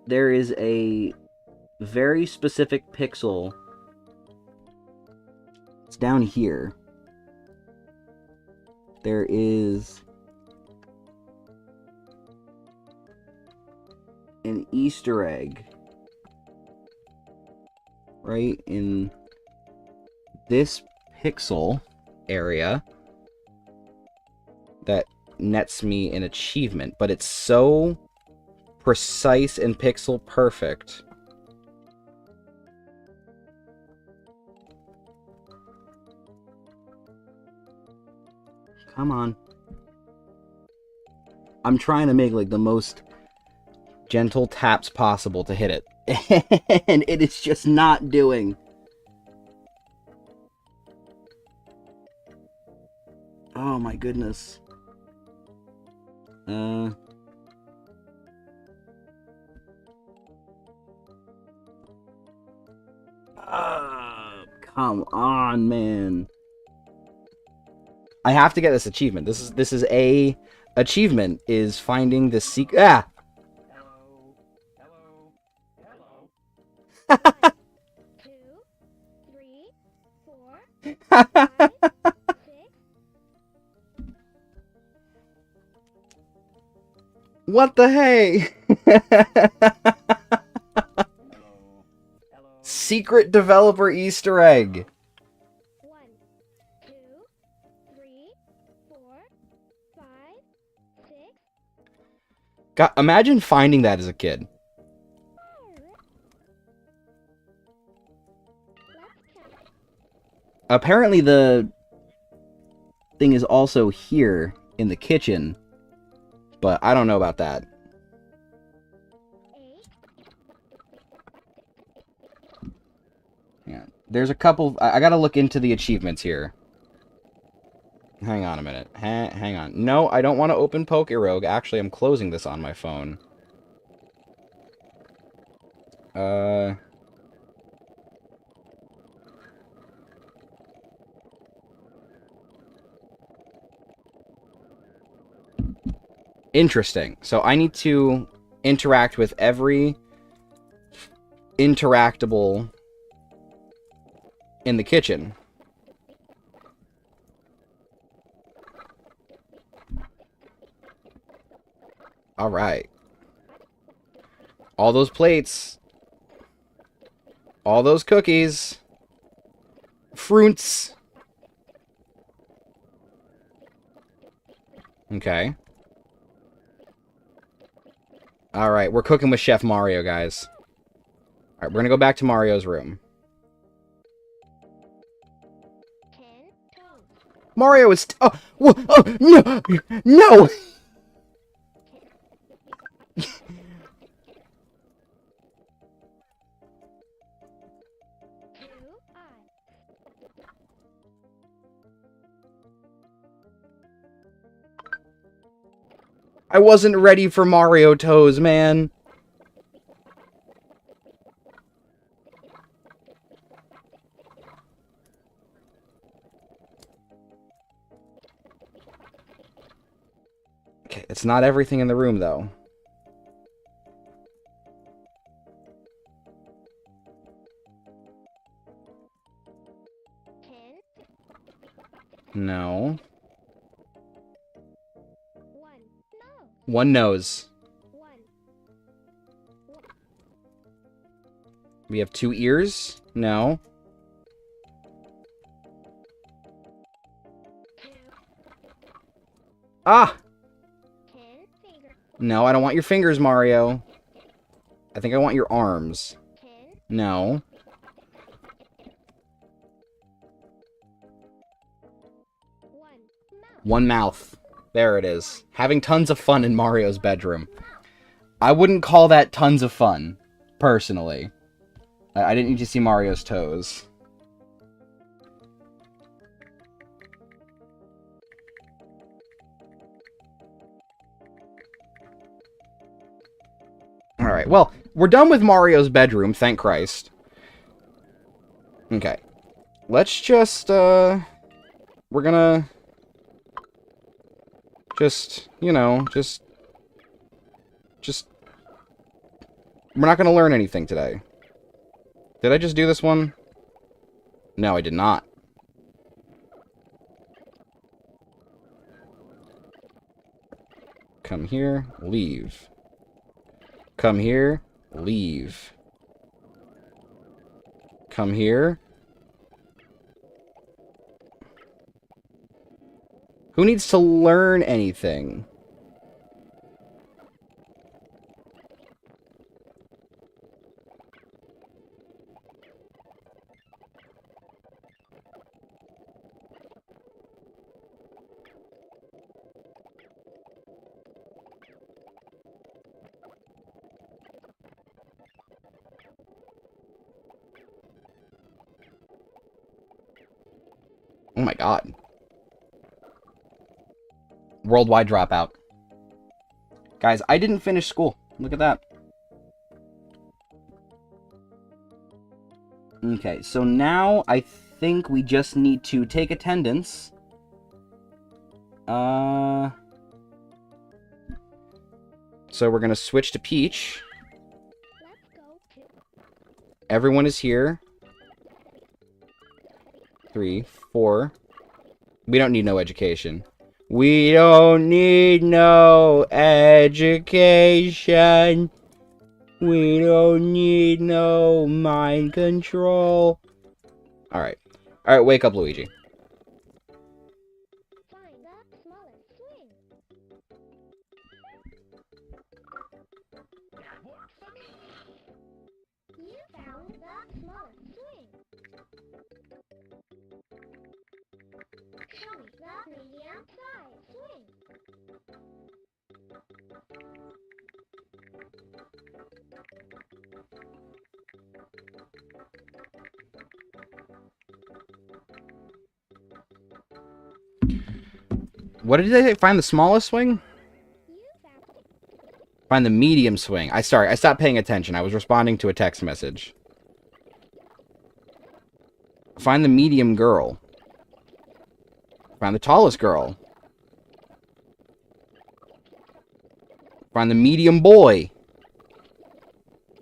There is a very specific pixel. It's down here. There is an Easter egg right in this pixel area that nets me an achievement, but it's so precise and pixel perfect. Come on. I'm trying to make, like, the most gentle taps possible to hit it. And it is just not doing. Oh my goodness. Come on, man. I have to get this achievement. This is a achievement, is finding the secret. Ah! Hello. 2, 3, 4, 5, 6. What the hey? Hello. Secret developer Easter egg. 1, 2, 3, 4, 5, 6. God, imagine finding that as a kid. Let's count. Apparently the thing is also here in the kitchen, but I don't know about that. 8. Yeah, there's a couple. I gotta look into the achievements here. Hang on a minute. Hang on. No, I don't want to open Pokerogue. Actually, I'm closing this on my phone. Interesting. So I need to interact with every interactable in the kitchen. All right. All those plates. All those cookies. Fruits. Okay. All right, we're cooking with Chef Mario, guys. All right, we're gonna go back to Mario's room. 10 toes. Mario is... Oh, oh, no! No! 2 eyes. I wasn't ready for Mario Toes, man. Okay, it's not everything in the room, though. No. 1 nose. One nose. 1. We have 2 ears? No. 2. Ah! 10 fingers. No, I don't want your fingers, Mario. I think I want your arms. 10. No. 1 mouth. One mouth. There it is. Having tons of fun in Mario's bedroom. I wouldn't call that tons of fun, personally. I didn't need to see Mario's toes. Alright, well, we're done with Mario's bedroom, thank Christ. Okay. Let's just, we're gonna Just, you know, just... We're not going to learn anything today. Did I just do this one? No, I did not. Come here, leave. Come here, leave. Come here. Who needs to learn anything? Oh my god. Worldwide dropout. Guys, I didn't finish school. Look at that. Okay, so now I think we just need to take attendance. So we're gonna switch to Peach. Let's go to Everyone is here. 3, 4. We don't need no education. We don't need no education. We don't need no mind control. Alright. Alright, wake up, Luigi. find the smallest swing. That worked for me. You found the smallest swing. Show me the medium size swing. What did they say? Find the smallest swing? You found Find the medium swing. I stopped paying attention. I was responding to a text message. Find the medium girl. Find the tallest girl. Find the medium boy.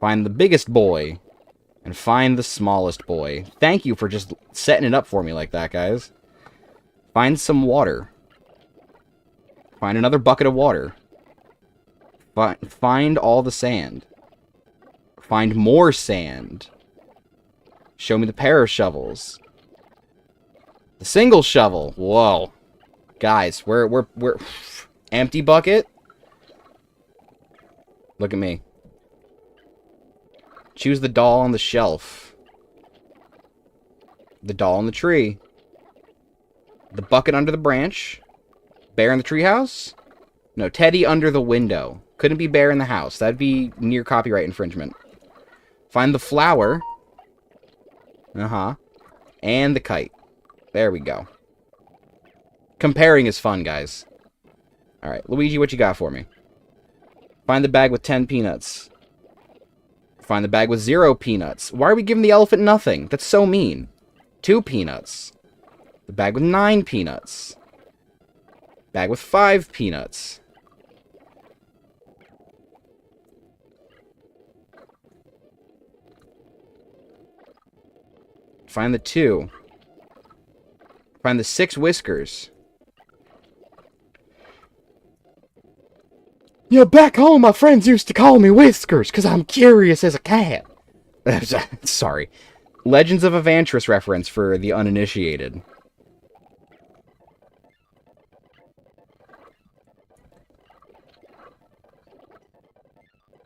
Find the biggest boy. And find the smallest boy. Thank you for just setting it up for me like that, guys. Find some water. Find another bucket of water. Find all the sand. Find more sand. Show me the pair of shovels. The single shovel. Whoa. Guys, we're empty bucket. Look at me. Choose the doll on the shelf. The doll on the tree. The bucket under the branch. Bear in the treehouse? No, Teddy under the window. Couldn't be bear in the house. That'd be near copyright infringement. Find the flower. Uh-huh. And the kite. There we go. Comparing is fun, guys. Alright, Luigi, what you got for me? Find the bag with 10 peanuts. Find the bag with 0 peanuts. Why are we giving the elephant nothing? That's so mean. 2 peanuts. The bag with 9 peanuts. Bag with 5 peanuts. Find the 2. Find the 6 whiskers. Yeah, back home my friends used to call me Whiskers, because I'm curious as a cat. Sorry. Legends of Evantris reference for the uninitiated.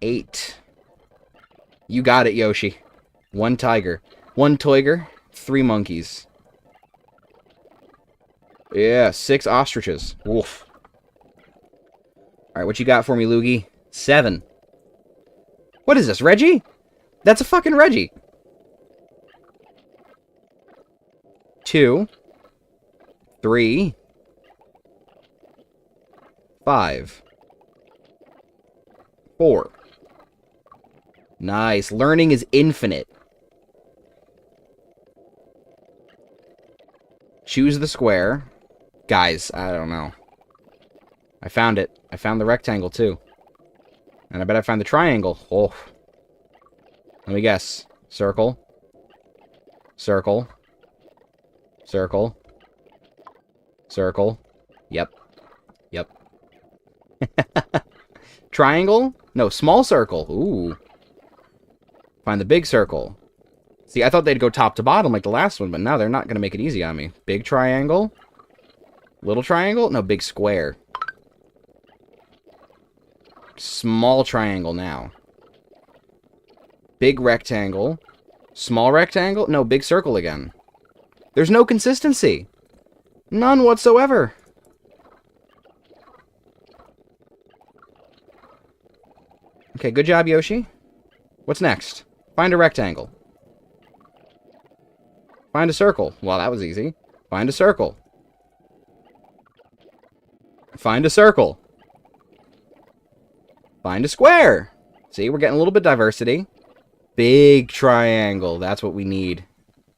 8. You got it, Yoshi. 1 tiger. 1 toiger. 3 monkeys. Yeah, 6 ostriches. Wolf. Alright, what you got for me, Loogie? 7. What is this, Reggie? That's a fucking Reggie. 2. 3. 5. 4. Nice. Learning is infinite. Choose the square. Guys, I don't know. I found it. I found the rectangle, too. And I bet I found the triangle. Oh. Let me guess. Circle. Circle. Circle. Circle. Yep. Yep. Triangle? No, small circle. Ooh. Find the big circle. See, I thought they'd go top to bottom like the last one, but now they're not going to make it easy on me. Big triangle? Little triangle? No, big square. Small triangle now. Big rectangle. Small rectangle? No, big circle again. There's no consistency. None whatsoever. Okay, good job, Yoshi. What's next? Find a rectangle. Find a circle. Well, that was easy. Find a circle. Find a circle. Find a square. See, we're getting a little bit of diversity. Big triangle. That's what we need.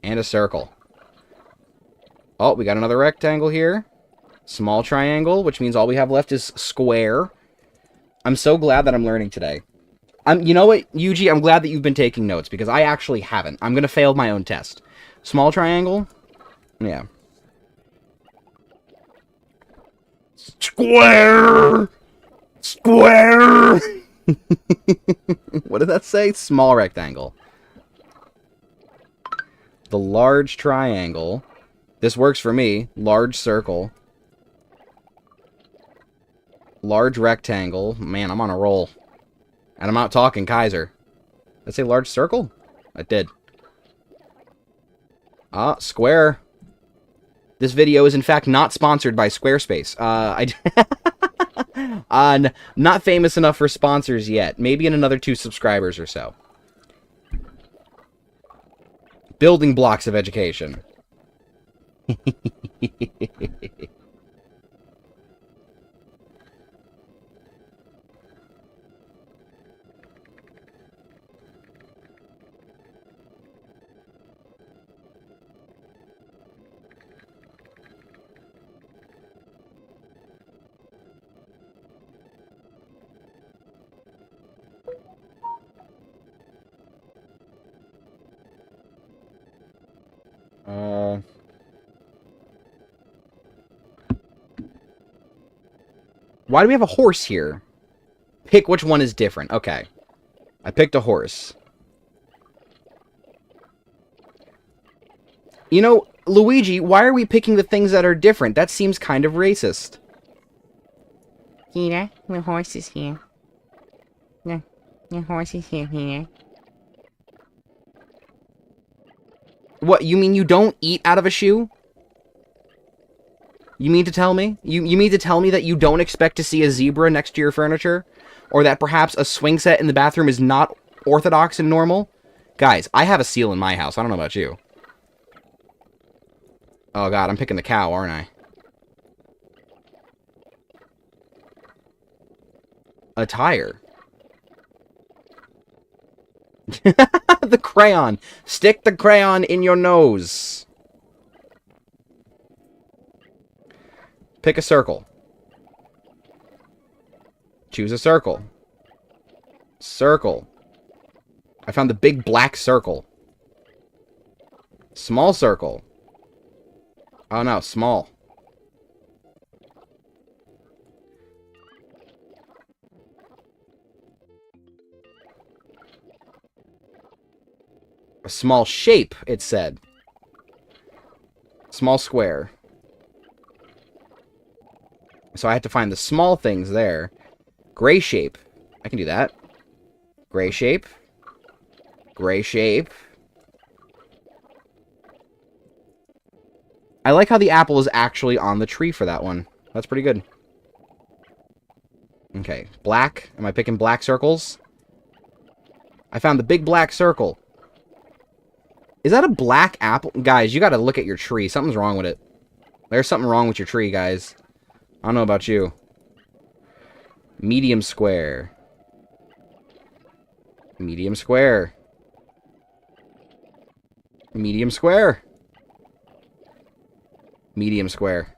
And a circle. Oh, we got another rectangle here. Small triangle, which means all we have left is square. I'm so glad that I'm learning today. You know what, Yuji? I'm glad that you've been taking notes, because I actually haven't. I'm going to fail my own test. Small triangle? Yeah. Square! Square! What did that say? Small rectangle. The large triangle. This works for me. Large circle. Large rectangle. Man, I'm on a roll. And I'm not talking Kaiser. Did I say large circle? I did. Ah, square. This video is in fact not sponsored by Squarespace. Not famous enough for sponsors yet. Maybe in another 2 subscribers or so. Building blocks of education. Why do we have a horse here? Pick which one is different. Okay. I picked a horse. You know, Luigi, why are we picking the things that are different? That seems kind of racist. Here, the horse is here. The horse is here. What, you mean you don't eat out of a shoe? You mean to tell me? You mean to tell me that you don't expect to see a zebra next to your furniture? Or that perhaps a swing set in the bathroom is not orthodox and normal? Guys, I have a seal in my house. I don't know about you. Oh god, I'm picking the cow, aren't I? A tire. The crayon. Stick the crayon in your nose. Pick a circle. Choose a circle. Circle. I found the big black circle. Small circle. Oh no, small. A small shape, it said. Small square. So I had to find the small things there. Gray shape. I can do that. Gray shape. Gray shape. I like how the apple is actually on the tree for that one. That's pretty good. Okay, black. Am I picking black circles? I found the big black circle. Is that a black apple? Guys, you gotta look at your tree. Something's wrong with it. There's something wrong with your tree, guys. I don't know about you. Medium square. Medium square. Medium square. Medium square.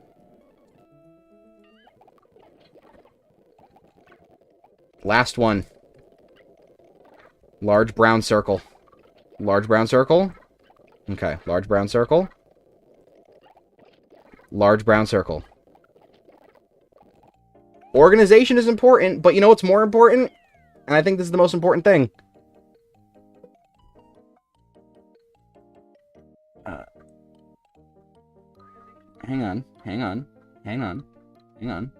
Last one. Large brown circle. Large brown circle. Okay, large brown circle. Large brown circle. Organization is important, but you know what's more important? And I think this is the most important thing. Hang on, hang on, hang on, hang on.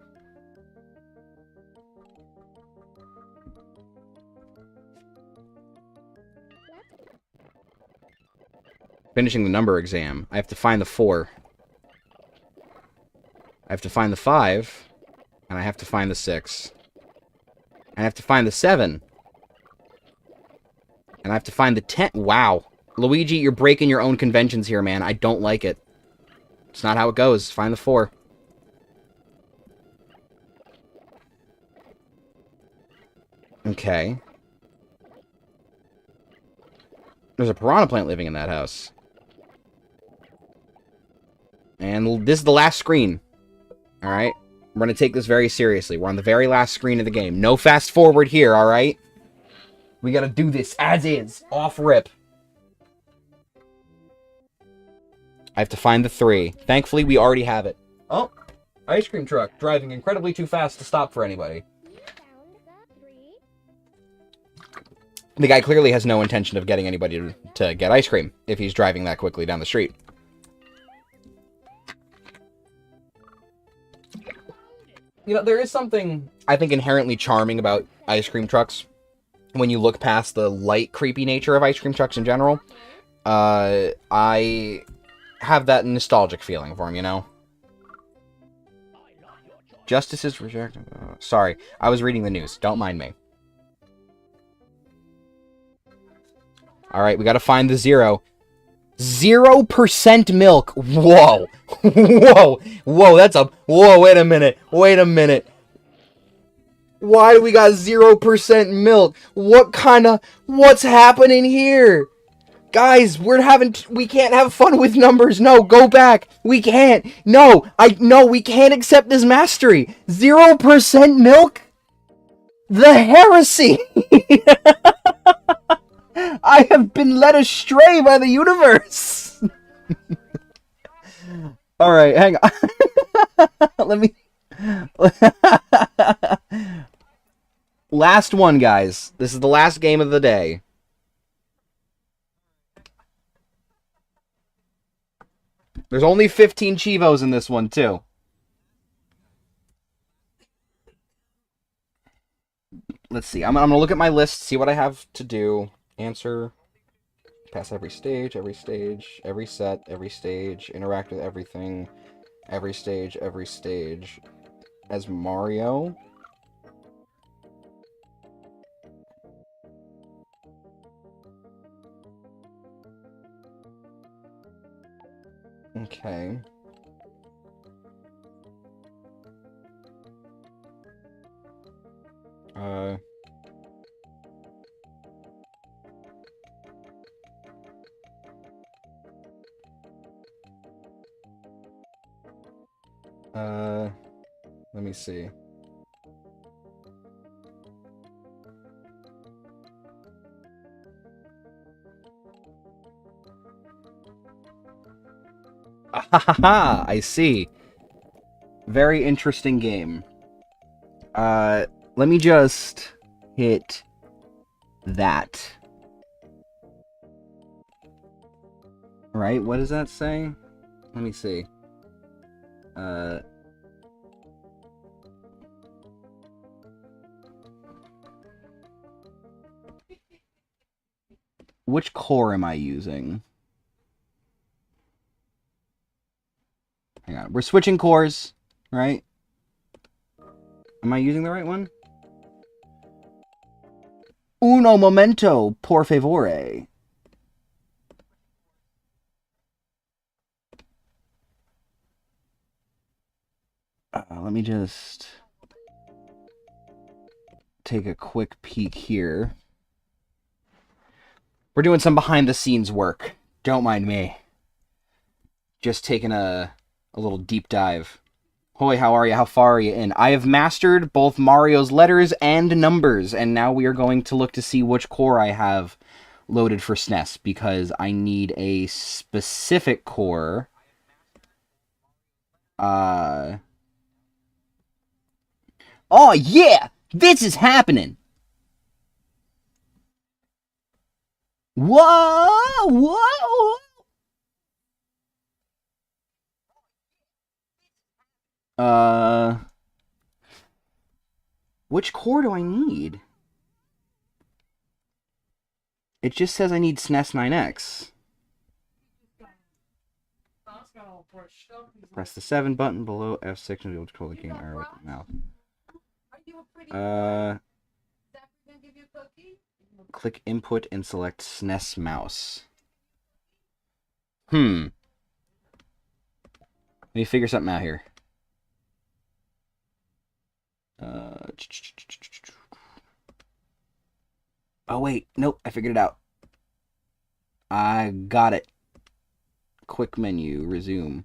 Finishing the number exam. I have to find the 4. I have to find the 5. And I have to find the 6. And I have to find the 7. And I have to find the 10. Wow. Luigi, you're breaking your own conventions here, man. I don't like it. It's not how it goes. Find the 4. Okay. There's a piranha plant living in that house. And this is the last screen. Alright? We're going to take this very seriously. We're on the very last screen of the game. No fast forward here, alright? We gotta do this as is. Off rip. I have to find the 3. Thankfully, we already have it. Oh, ice cream truck driving incredibly too fast to stop for anybody. You found the 3. The guy clearly has no intention of getting anybody to get ice cream if he's driving that quickly down the street. You know, there is something, I think, inherently charming about ice cream trucks. When you look past the light, creepy nature of ice cream trucks in general. I have that nostalgic feeling for him, you know? Justice is rejected. Sorry, I was reading the news. Don't mind me. Alright, we gotta find the 0. 0% milk! Whoa! Whoa! Whoa, that's a... Whoa, wait a minute. Wait a minute. Why do we got 0% milk? What kind of... What's happening here? Guys, we can't have fun with numbers. No, go back. We can't. No, we can't accept this mastery. 0% milk? The heresy! I have been led astray by the universe. Alright, hang on. Let me... Last one, guys. This is the last game of the day. There's only 15 Chivos in this one, too. Let's see. I'm gonna look at my list, see what I have to do. Answer. Pass every stage, every set, every stage. Interact with everything. Every stage. As Mario. Okay. Let me see. Ahaha, I see. Very interesting game. Let me just hit that. Right, what does that say? Let me see. Which core am I using? Hang on. We're switching cores, right? Am I using the right one? Uno momento, por favore. Let me just take a quick peek here. We're doing some behind-the-scenes work. Don't mind me. Just taking a little deep dive. Hoy, how are you? How far are you in? I have mastered both Mario's letters and numbers, and now we are going to look to see which core I have loaded for SNES, because I need a specific core. Oh, yeah! This is happening! Whoa! Whoa! Which core do I need? It just says I need SNES 9X. Press the 7 button below F6 and be able to control the game arrow with the mouth. Click input and select SNES mouse. Let me figure something out here. Oh wait, nope, I figured it out. I got it. Quick menu, resume.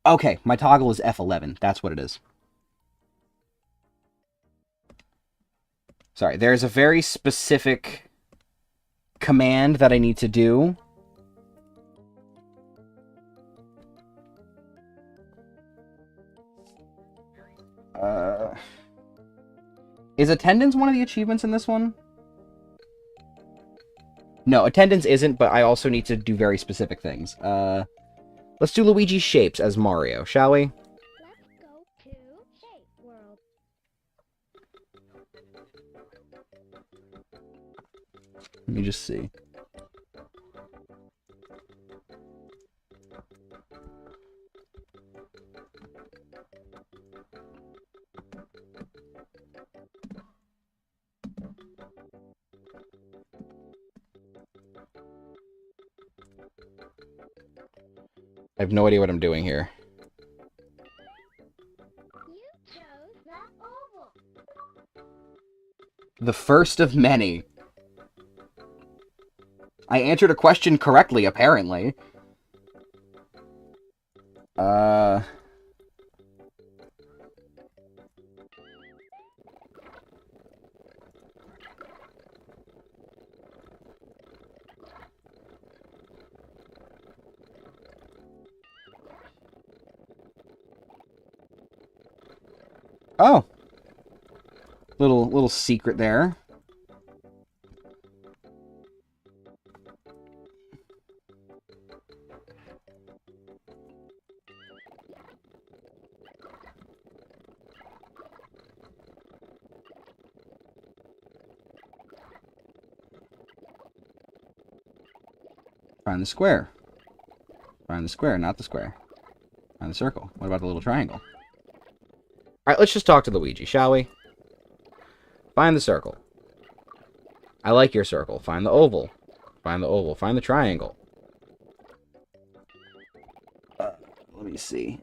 Okay, my toggle is F11. That's what it is. Sorry, there's a very specific command that I need to do. Is attendance one of the achievements in this one? No, attendance isn't, but I also need to do very specific things. Let's do Luigi's shapes as Mario, shall we? Let's go to Shape World. Let me just see. I have no idea what I'm doing here. You chose that oval. The first of many. I answered a question correctly, apparently. Oh. Little secret there. Find the square. Find the square, not the square. Find the circle. What about the little triangle? Alright, let's just talk to Luigi, shall we? Find the circle. I like your circle. Find the oval. Find the oval. Find the triangle. Let me see.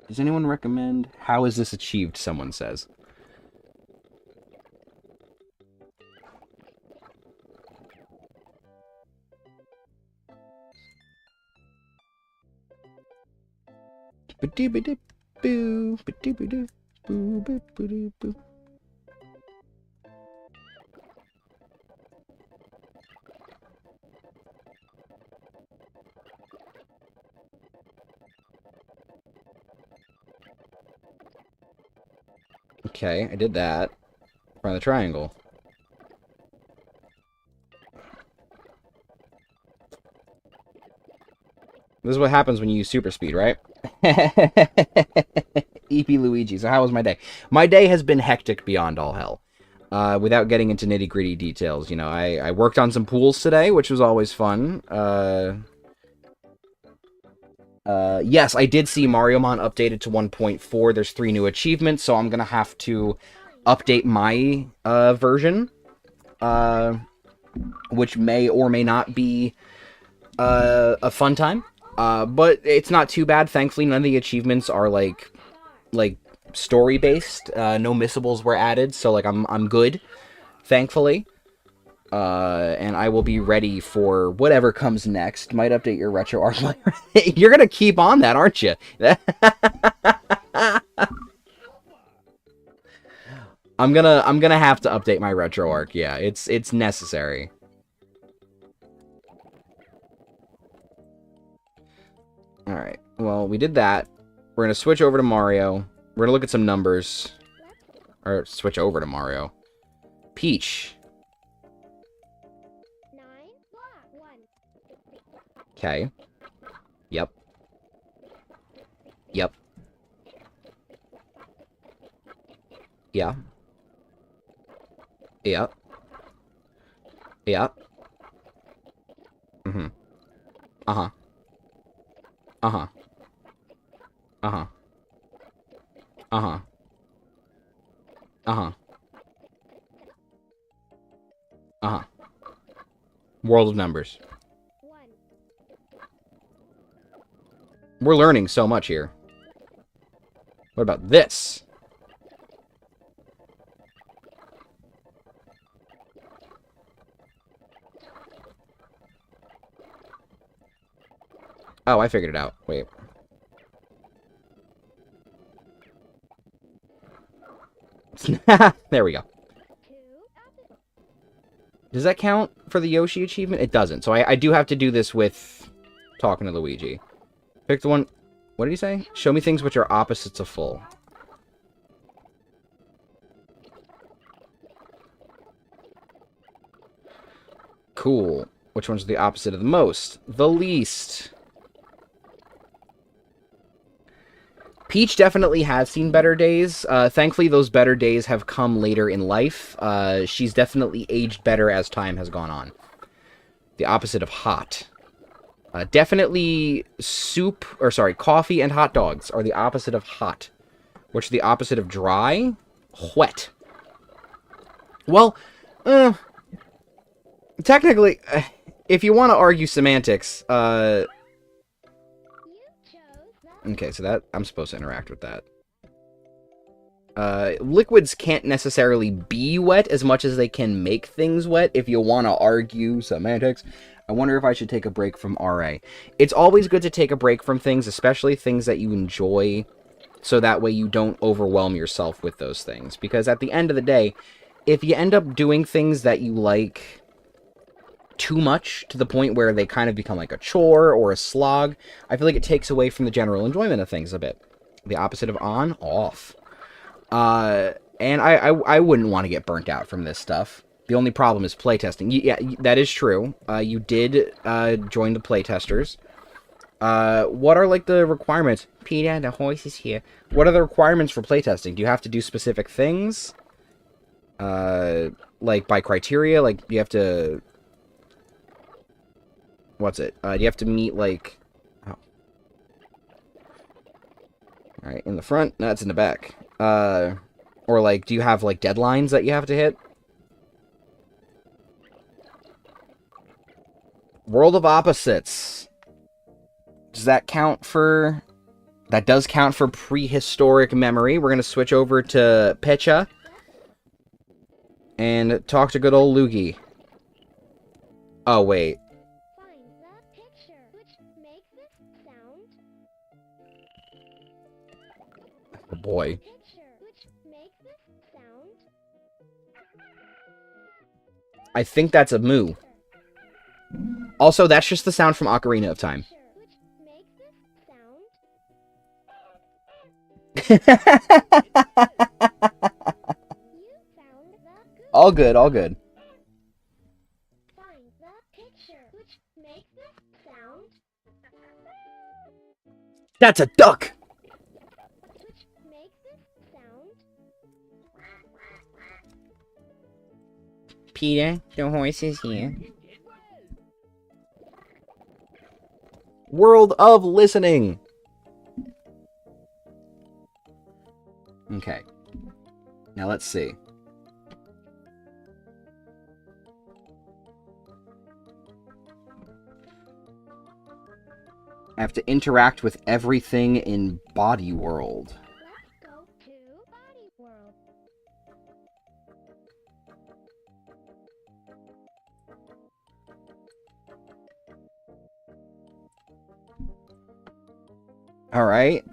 Does anyone recommend? How is this achieved, someone says. Okay, I did that. Find the triangle. This is what happens when you use super speed, right? EP Luigi. So how was my day? My day has been hectic beyond all hell. Without getting into nitty-gritty details, you know, I worked on some pools today, which was always fun. Yes, I did see Mariomon updated to 1.4. There's 3 new achievements, so I'm gonna have to update my version, which may or may not be a fun time. But it's not too bad. Thankfully, none of the achievements are like story-based. No missables were added, so like I'm good, thankfully. And I will be ready for whatever comes next. Might update your retro art. You're gonna keep on that, aren't you? I'm gonna have to update my retro arc. Yeah, it's necessary. All right. Well, we did that. We're gonna switch over to Mario. We're gonna look at some numbers, or switch over to Mario. Peach. 9, 1. Okay. Yep. Yep. Yeah. Yep. Yep. Mm-hmm. Uh-huh. Uh-huh. Uh-huh. Uh-huh. Uh-huh. Uh-huh. World of numbers. 1. We're learning so much here. What about this? Oh, I figured it out. Wait. There we go. 2. Does that count for the Yoshi achievement? It doesn't. So I do have to do this with talking to Luigi. Pick the one... What did he say? Show me things which are opposites of full. Cool. Which one's the opposite of the most? The least. Peach definitely has seen better days. Thankfully, those better days have come later in life. She's definitely aged better as time has gone on. The opposite of hot. Definitely coffee and hot dogs are the opposite of hot. Which is the opposite of dry? Wet. Well, technically, if you want to argue semantics, You chose the okay, so that I'm supposed to interact with that. Liquids can't necessarily be wet as much as they can make things wet. If you want to argue semantics, I wonder if I should take a break from RA. It's always good to take a break from things, especially things that you enjoy, so that way you don't overwhelm yourself with those things. Because at the end of the day, if you end up doing things that you like too much to the point where they kind of become like a chore or a slog, I feel like it takes away from the general enjoyment of things a bit. The opposite of on, off. And I wouldn't want to get burnt out from this stuff. The only problem is playtesting. Yeah, that is true. You did join the playtesters. What are like the requirements? Peter, the horse is here. What are the requirements for playtesting? Do you have to do specific things? Like by criteria? Like you have to... What's it? Do you have to meet like... Oh. Alright, in the front? No, it's in the back. Or like, do you have like deadlines that you have to hit? World of Opposites. Does that count for... That does count for prehistoric memory. We're going to switch over to Pecha. And talk to good old Luigi. Oh, wait. find the picture which makes this sound. Oh, boy. Picture which makes this sound. I think that's a moo. Also, that's just the sound from Ocarina of Time. Picture which makes this sound. You found the good. All good, all good. Find the picture which makes this sound. That's a duck! Which makes this sound. Peter, the horse is here. World of listening! Okay. Now let's see. I have to interact with everything in Body World. Let's go to Body World. Alright.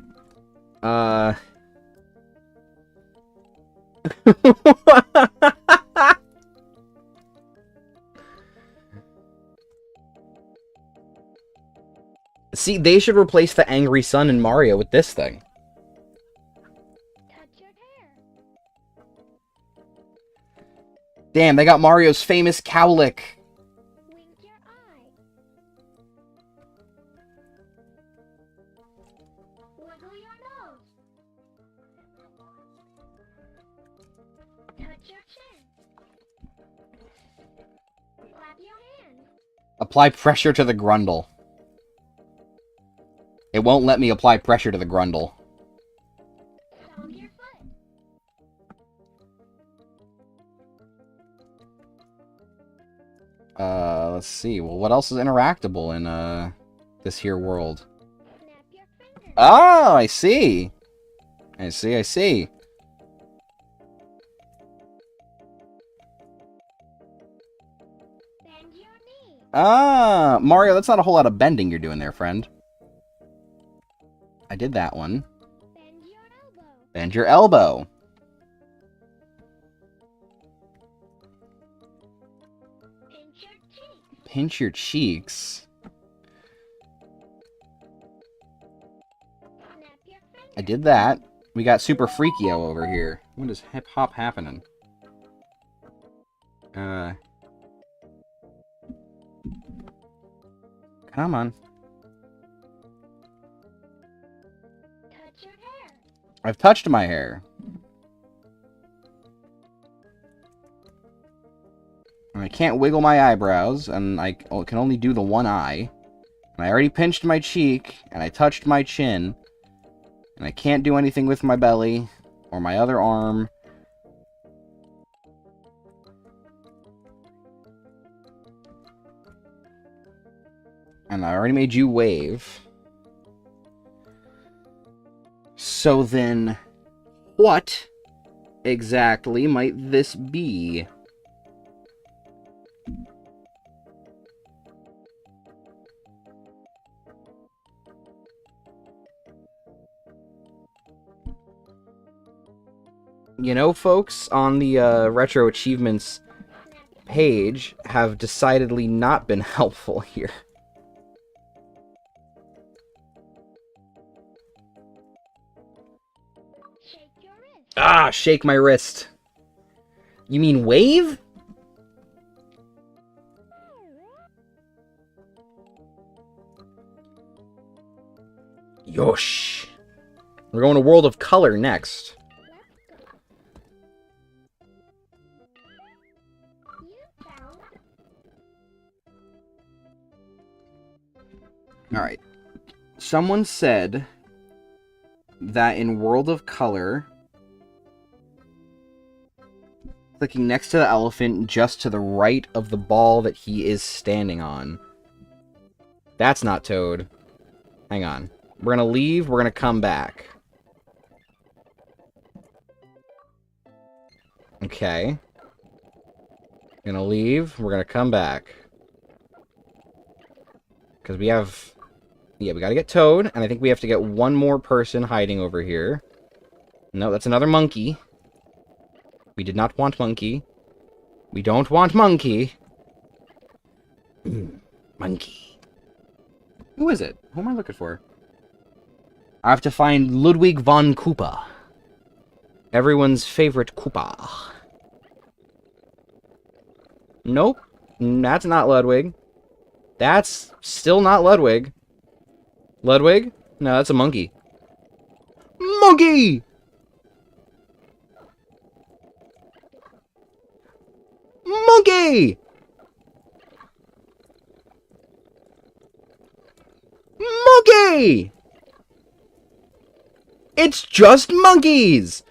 See, they should replace the angry sun in Mario with this thing. Touch your hair. Damn, they got Mario's famous cowlick. Wink your eye. Wiggle your nose. Touch your chin. Clap your hands. Apply pressure to the grundle. It won't let me apply pressure to the grundle. Stomp your foot. Let's see. Well, what else is interactable in, this here world? Snap your fingers. Oh, I see. I see. Bend your knee. Ah, Mario, that's not a whole lot of bending you're doing there, friend. I did that one. Bend your elbow. Bend your elbow. Pinch your cheek. Pinch your cheeks. Snap your fingers. I did that. We got Super Freakio over here. What is hip-hop happening? Come on. Touch your hair. I've touched my hair. And I can't wiggle my eyebrows, and I can only do the one eye. And I already pinched my cheek, and I touched my chin. And I can't do anything with my belly, or my other arm. And I already made you wave. So then, what exactly might this be? You know, folks on the Retro Achievements page have decidedly not been helpful here. Shake your wrist. Ah, shake my wrist. You mean wave? Yosh. We're going to World of Color next. You found Alright. Someone said that in World of Color, clicking next to the elephant just to the right of the ball that he is standing on. That's not Toad. Hang on. We're gonna leave, we're gonna come back. Okay. Gonna leave, we're gonna come back. Because we have... Yeah, we gotta get Toad, and I think we have to get one more person hiding over here. No, that's another monkey. We did not want monkey. We don't want monkey. Monkey. Who is it? Who am I looking for? I have to find Ludwig von Koopa. Everyone's favorite Koopa. Nope. That's not Ludwig. That's still not Ludwig. Ludwig? No, that's a monkey. Monkey! Monkey! Monkey! It's just monkeys!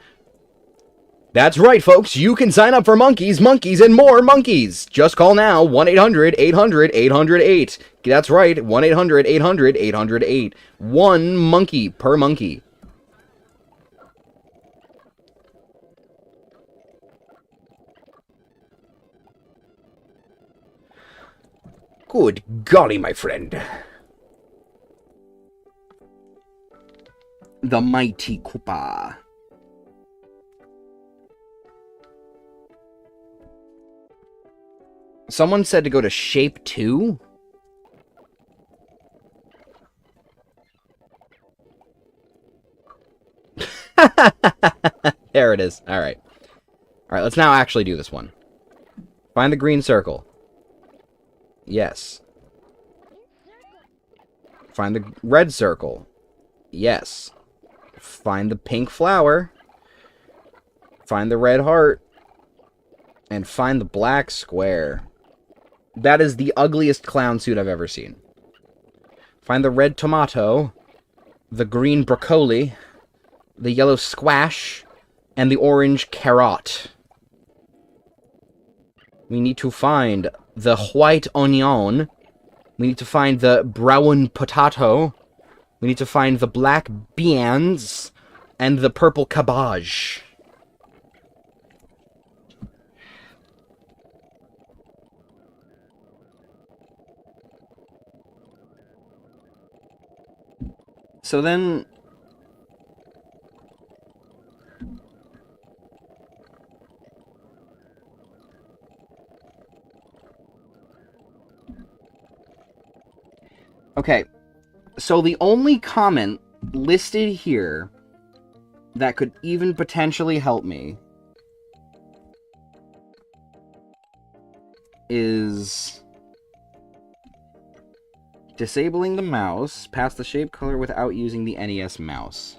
That's right, folks. You can sign up for monkeys, and more monkeys. Just call now, 1-800-800-808. That's right, 1-800-800-808. One monkey per monkey. Good golly, my friend. The Mighty Koopa. Someone said to go to shape 2? There it is. Alright. Alright, let's now actually do this one. Find the green circle. Yes. Find the red circle. Yes. Find the pink flower. Find the red heart. And find the black square. That is the ugliest clown suit I've ever seen. Find the red tomato. The green broccoli. The yellow squash. And the orange carrot. We need to find the white onion. We need to find the brown potato. We need to find the black beans. And the purple cabbage. So then... Okay, so the only comment listed here that could even potentially help me is disabling the mouse past the shape color without using the NES mouse.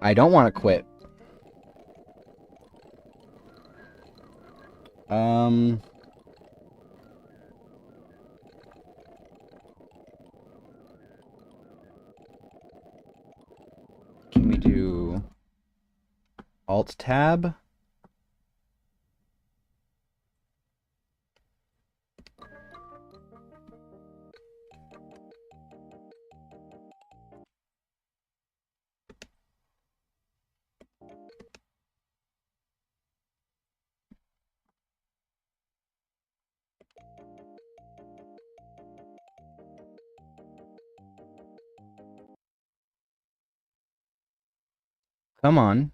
I don't want to quit. Can we do Alt-Tab? Come on.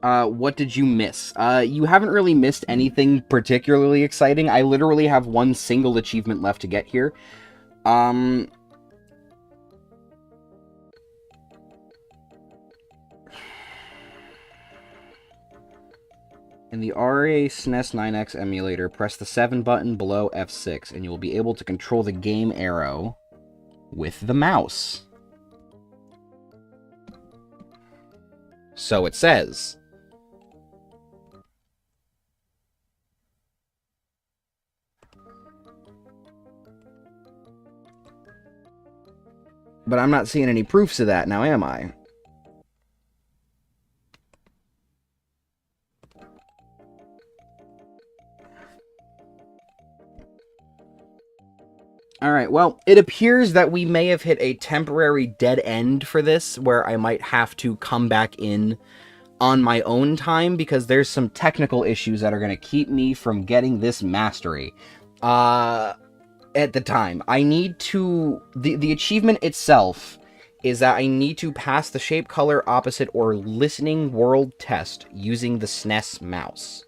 What did you miss? You haven't really missed anything particularly exciting. I literally have one single achievement left to get here. In the RA SNES 9X emulator, press the 7 button below F6, and you will be able to control the game arrow with the mouse. So it says. But I'm not seeing any proofs of that now, am I? Alright, well, it appears that we may have hit a temporary dead end for this, where I might have to come back in on my own time, because there's some technical issues that are going to keep me from getting this mastery. At the time. I need to... The achievement itself is that I need to pass the shape, color, opposite, or listening world test using the SNES mouse.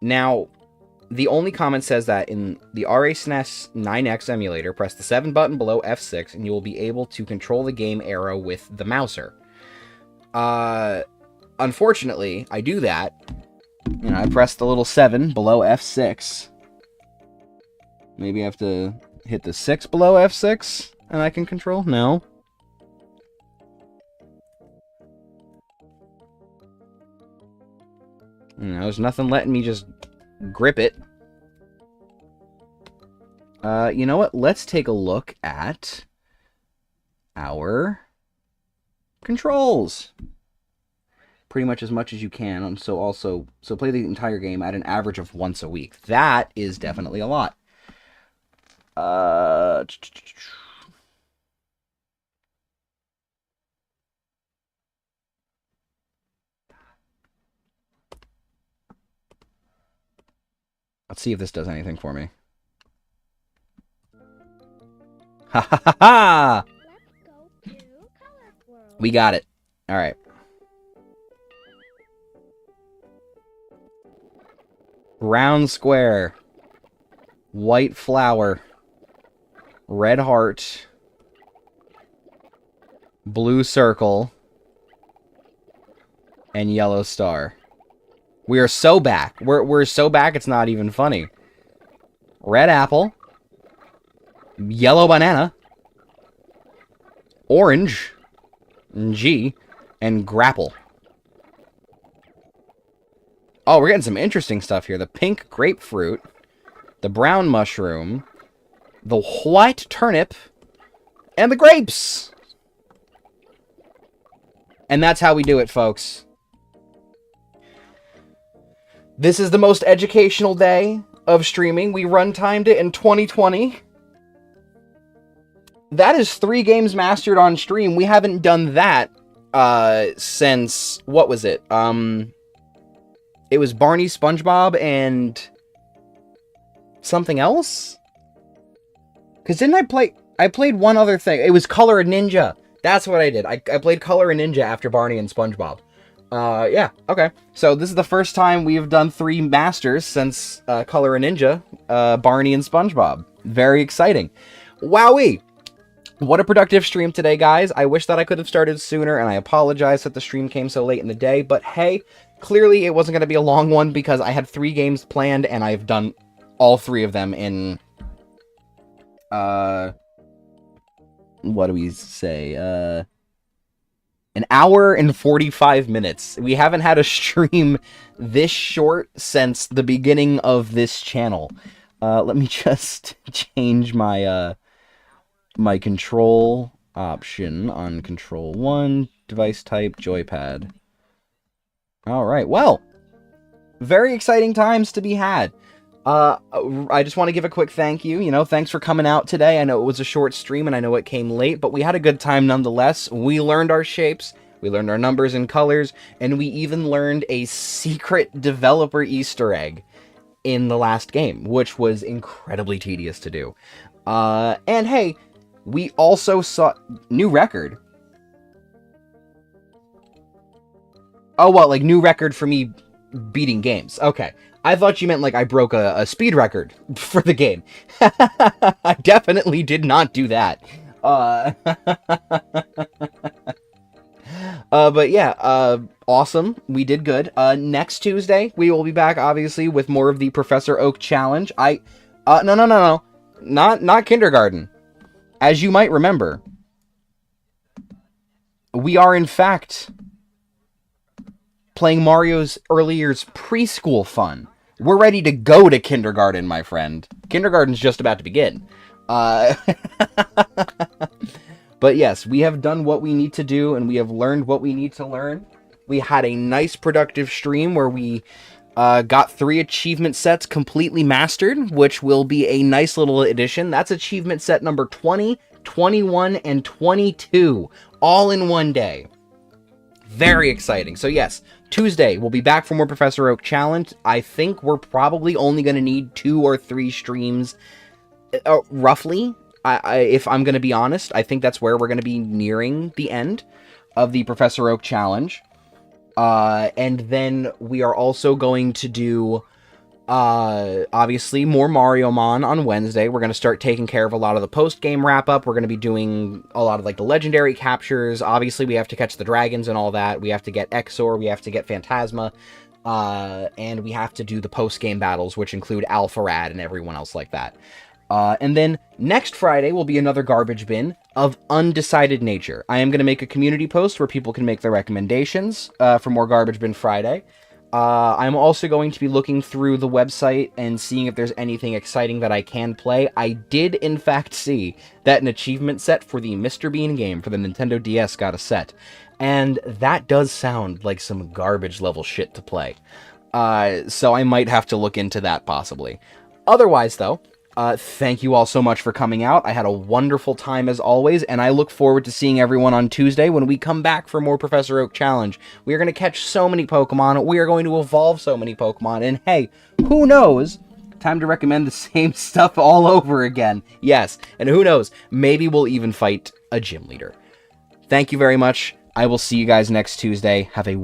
Now, the only comment says that in the RA SNES 9X emulator, press the 7 button below F6, and you will be able to control the game arrow with the mouser. Unfortunately, I do that. You know, I press the little 7 below F6. Maybe I have to hit the 6 below F6, and I can control? No. You know, there's nothing letting me just grip it. You know what? Let's take a look at our controls. pretty much as much as you can. And so play the entire game at an average of once a week. That is definitely a lot. Let's see if this does anything for me. Ha ha ha ha! Let's go to Color World. We got it. All right. Brown square. White flower. Red heart. Blue circle. And yellow star. We are so back. We're so back it's not even funny. Red apple. Yellow banana. Orange. G. And grapple. Oh, we're getting some interesting stuff here. The pink grapefruit. The brown mushroom. The white turnip. And the grapes. And that's how we do it, folks. This is the most educational day of streaming. We run-timed it in 2020. That is 3 games mastered on stream. We haven't done that since... What was it? It was Barney, SpongeBob, and... something else? Because didn't I play... I played one other thing. It was Color and Ninja. That's what I did. I played Color and Ninja after Barney and SpongeBob. Yeah, okay. So this is the first time we've done 3 masters since Color and Ninja, Barney and SpongeBob. Very exciting. Wowee! What a productive stream today, guys. I wish that I could have started sooner, and I apologize that the stream came so late in the day, but hey, clearly it wasn't going to be a long one because I had 3 games planned, and I've done all 3 of them in, what do we say, an hour and 45 minutes. We haven't had a stream this short since the beginning of this channel. Let me just change my, my control option on control 1, device type, joypad. Alright, well, very exciting times to be had. I just want to give a quick thank you. You know, thanks for coming out today. I know it was a short stream and I know it came late, but we had a good time nonetheless. We learned our shapes, we learned our numbers and colors, and we even learned a secret developer Easter egg in the last game, which was incredibly tedious to do. And hey, we also saw new record. Oh, well, like new record for me beating games. Okay. I thought you meant like I broke a speed record for the game. I definitely did not do that. But yeah, awesome. We did good. Next Tuesday, we will be back, obviously, with more of the Professor Oak Challenge. No. Not kindergarten. As you might remember, we are, in fact, playing Mario's early years preschool fun. We're ready to go to kindergarten, my friend. Kindergarten's just about to begin. But yes, we have done what we need to do, and we have learned what we need to learn. We had a nice, productive stream where we got 3 achievement sets completely mastered, which will be a nice little addition. That's achievement set number 20, 21, and 22, all in one day. Very exciting. So yes, Tuesday, we'll be back for more Professor Oak Challenge. I think we're probably only going to need 2 or 3 streams, roughly. If I'm going to be honest, I think that's where we're going to be nearing the end of the Professor Oak Challenge. And then we are also going to do, obviously, more Mario Mon on Wednesday. We're going to start taking care of a lot of the post-game wrap-up. We're going to be doing a lot of, like, the legendary captures. Obviously, we have to catch the dragons and all that. We have to get Exor. We have to get Phantasma. And we have to do the post-game battles, which include Alpharad and everyone else like that. And then next Friday will be another garbage bin of undecided nature. I am going to make a community post where people can make their recommendations for more Garbage Bin Friday. I'm also going to be looking through the website and seeing if there's anything exciting that I can play. I did, in fact, see that an achievement set for the Mr. Bean game for the Nintendo DS got a set. And that does sound like some garbage level shit to play. So I might have to look into that possibly. Otherwise, though, thank you all so much for coming out. I had a wonderful time as always, and I look forward to seeing everyone on Tuesday when we come back for more Professor Oak Challenge. We are going to catch so many Pokemon, we are going to evolve so many Pokemon, and hey, who knows? Time to recommend the same stuff all over again. Yes, and who knows, maybe we'll even fight a gym leader. Thank you very much. I will see you guys next Tuesday. Have a